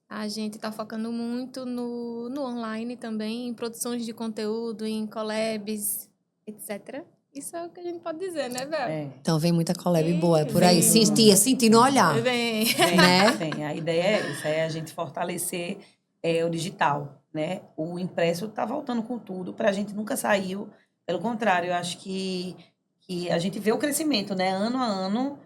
a gente está focando muito no online também, em produções de conteúdo, em collabs, etc. Isso é o que a gente pode dizer, né, Bel? É. Então vem muita collab boa por aí. Vem. Senti no olhar. Bem, Né? Tem. A ideia é essa, é a gente fortalecer o digital, né? O impresso está voltando com tudo, para a gente nunca saiu. Pelo contrário, eu acho que a gente vê o crescimento, né? Ano a ano,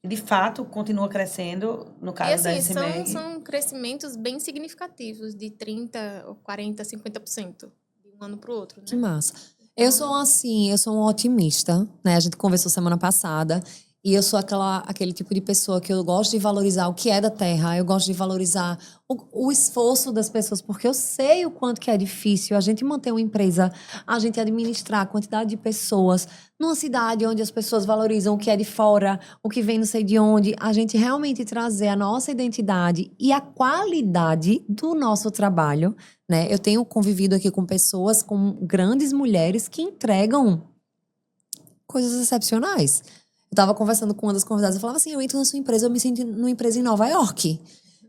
de fato, continua crescendo, no e caso da assim, SMEG. são crescimentos bem significativos, de 30%, ou 40%, 50%, de um ano para o outro, né? Que massa. Eu sou um otimista, né? A gente conversou semana passada. E eu sou aquele tipo de pessoa que eu gosto de valorizar o que é da terra. Eu gosto de valorizar o esforço das pessoas, porque eu sei o quanto que é difícil a gente manter uma empresa, a gente administrar a quantidade de pessoas numa cidade onde as pessoas valorizam o que é de fora, o que vem não sei de onde. A gente realmente trazer a nossa identidade e a qualidade do nosso trabalho, né? Eu tenho convivido aqui com pessoas, com grandes mulheres que entregam coisas excepcionais. Eu tava conversando com uma das convidadas, eu falava assim, eu entro na sua empresa, eu me sinto numa empresa em Nova York.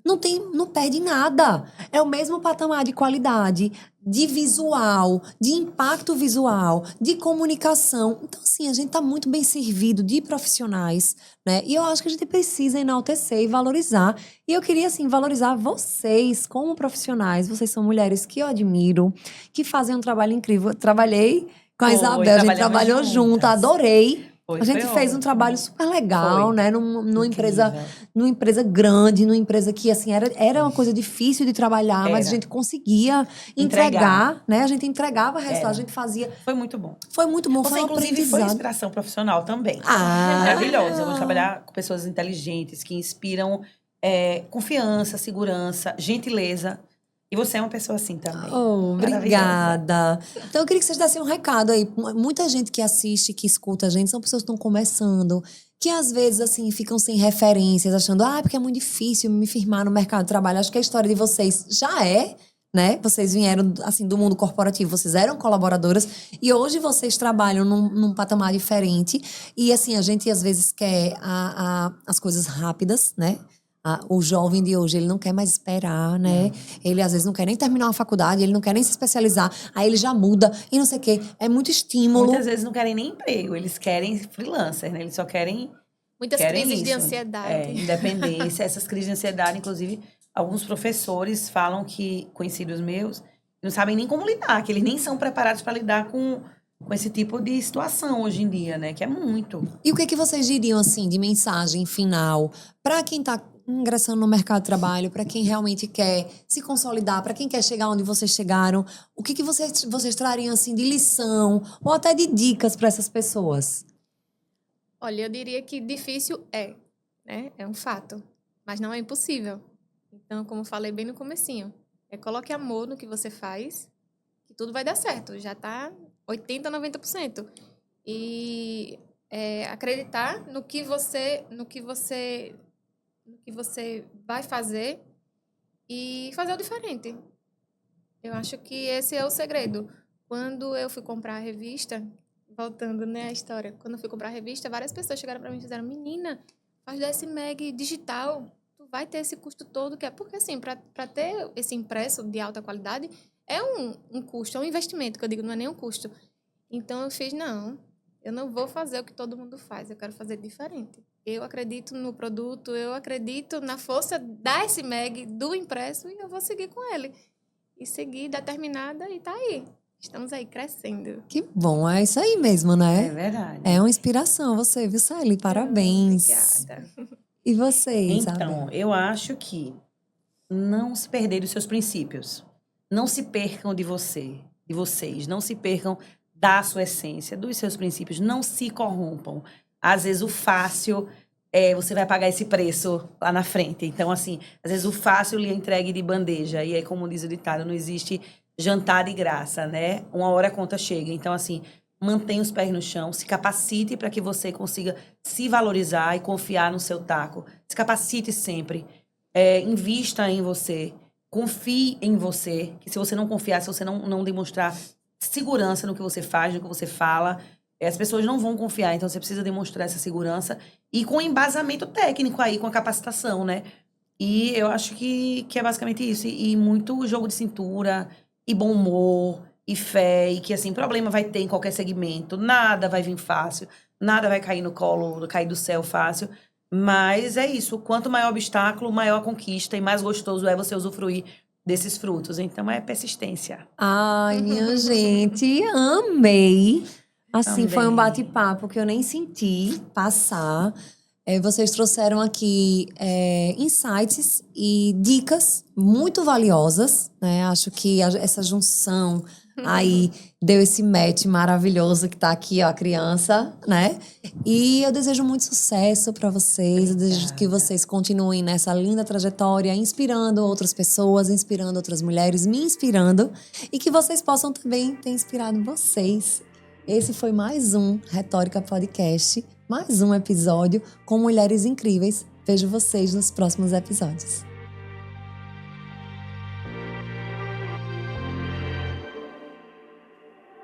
Não perde nada. É o mesmo patamar de qualidade, de visual, de impacto visual, de comunicação. Então, assim, a gente tá muito bem servido de profissionais, né? E eu acho que a gente precisa enaltecer e valorizar. E eu queria, assim, valorizar vocês como profissionais. Vocês são mulheres que eu admiro, que fazem um trabalho incrível. Eu trabalhei com a Isabel, a gente trabalhamos trabalhou junto, juntas. adorei. Foi, A gente foi fez um ótimo. trabalho super legal, Foi. né? Numa empresa, Incrível. numa empresa grande, numa empresa que, assim, era uma coisa difícil de trabalhar, mas a Era. gente conseguia entregar, né? A gente entregava resultado, a gente fazia. Foi muito bom. Foi muito bom, Você, foi um inclusive, foi aprendizado. inspiração profissional também. Ah! Maravilhosa. Eu vou trabalhar com pessoas inteligentes, que inspiram confiança, segurança, gentileza. E você é uma pessoa assim também. Oh, Maravilhosa. obrigada. Então, eu queria que vocês dessem um recado aí. Muita gente que assiste, que escuta a gente, são pessoas que estão começando, que às vezes, assim, ficam sem referências, achando, porque é muito difícil me firmar no mercado de trabalho. Acho que a história de vocês já é, né? Vocês vieram, assim, do mundo corporativo, vocês eram colaboradoras e hoje vocês trabalham num patamar diferente. E, assim, a gente às vezes quer as coisas rápidas, né? O jovem de hoje, ele não quer mais esperar, né? Ele, às vezes, não quer nem terminar uma faculdade, ele não quer nem se especializar. Aí ele já muda e não sei o quê. É muito estímulo. Muitas vezes não querem nem emprego, eles querem freelancer, né? Eles só querem Muitas crises de ansiedade. Independência. Essas crises de ansiedade, inclusive, alguns professores falam que, conhecidos meus, não sabem nem como lidar, que eles nem são preparados para lidar com esse tipo de situação hoje em dia, né? Que é muito. E o que vocês diriam, assim, de mensagem final para quem tá ingressando no mercado de trabalho, para quem realmente quer se consolidar, para quem quer chegar onde vocês chegaram? O que vocês trariam, assim, de lição ou até de dicas para essas pessoas? Olha, eu diria que difícil né? É um fato, mas não é impossível. Então, como falei bem no comecinho, coloque amor no que você faz, que tudo vai dar certo. Já tá 80%, 90%. E acreditar no que você vai fazer e fazer o diferente. Eu acho que esse é o segredo. Quando eu fui comprar a revista, voltando, né, à história, quando eu fui comprar a revista, várias pessoas chegaram para mim e disseram: menina, faz da SMEG digital, tu vai ter esse custo todo, que é porque, assim, para ter esse impresso de alta qualidade, é um custo, é um investimento, que eu digo, não é nem um custo. Então, eu fiz, não, eu não vou fazer o que todo mundo faz, eu quero fazer diferente. Eu acredito no produto, eu acredito na força da SMEG, do impresso, e eu vou seguir com ele. E seguir determinada e tá aí. Estamos aí crescendo. Que bom, é isso aí mesmo, né? É verdade. É uma inspiração você, viu, Sally? Parabéns. Obrigada. E vocês, Então, eu acho que não se perder dos seus princípios. Não se percam de vocês. Não se percam da sua essência, dos seus princípios. Não se corrompam. Às vezes o fácil você vai pagar esse preço lá na frente. Então, assim, às vezes o fácil lhe é entregue de bandeja. E aí, como diz o ditado, não existe jantar de graça, né? Uma hora a conta chega. Então, assim, mantenha os pés no chão, se capacite para que você consiga se valorizar e confiar no seu taco. Se capacite sempre. Invista em você. Confie em você. Que se você não confiar, se você não demonstrar segurança no que você faz, no que você fala, as pessoas não vão confiar. Então, você precisa demonstrar essa segurança e com embasamento técnico aí, com a capacitação, né? E eu acho que é basicamente isso. E muito jogo de cintura, e bom humor, e fé, e que, assim, problema vai ter em qualquer segmento. Nada vai vir fácil, nada vai cair no colo, cair do céu fácil. Mas é isso. Quanto maior o obstáculo, maior a conquista e mais gostoso é você usufruir desses frutos. Então, é persistência. Ai, minha gente, amei. Assim, foi um Também. bate-papo que eu nem senti passar. Vocês trouxeram aqui insights e dicas muito valiosas, né? Acho que essa junção aí deu esse match maravilhoso que tá aqui, ó, a criança, né? E eu desejo muito sucesso para vocês. Eu desejo que vocês continuem nessa linda trajetória, inspirando outras pessoas, inspirando outras mulheres, me inspirando. E que vocês possam também ter inspirado vocês. Esse foi mais um Retórica Podcast, mais um episódio com mulheres incríveis. Vejo vocês nos próximos episódios.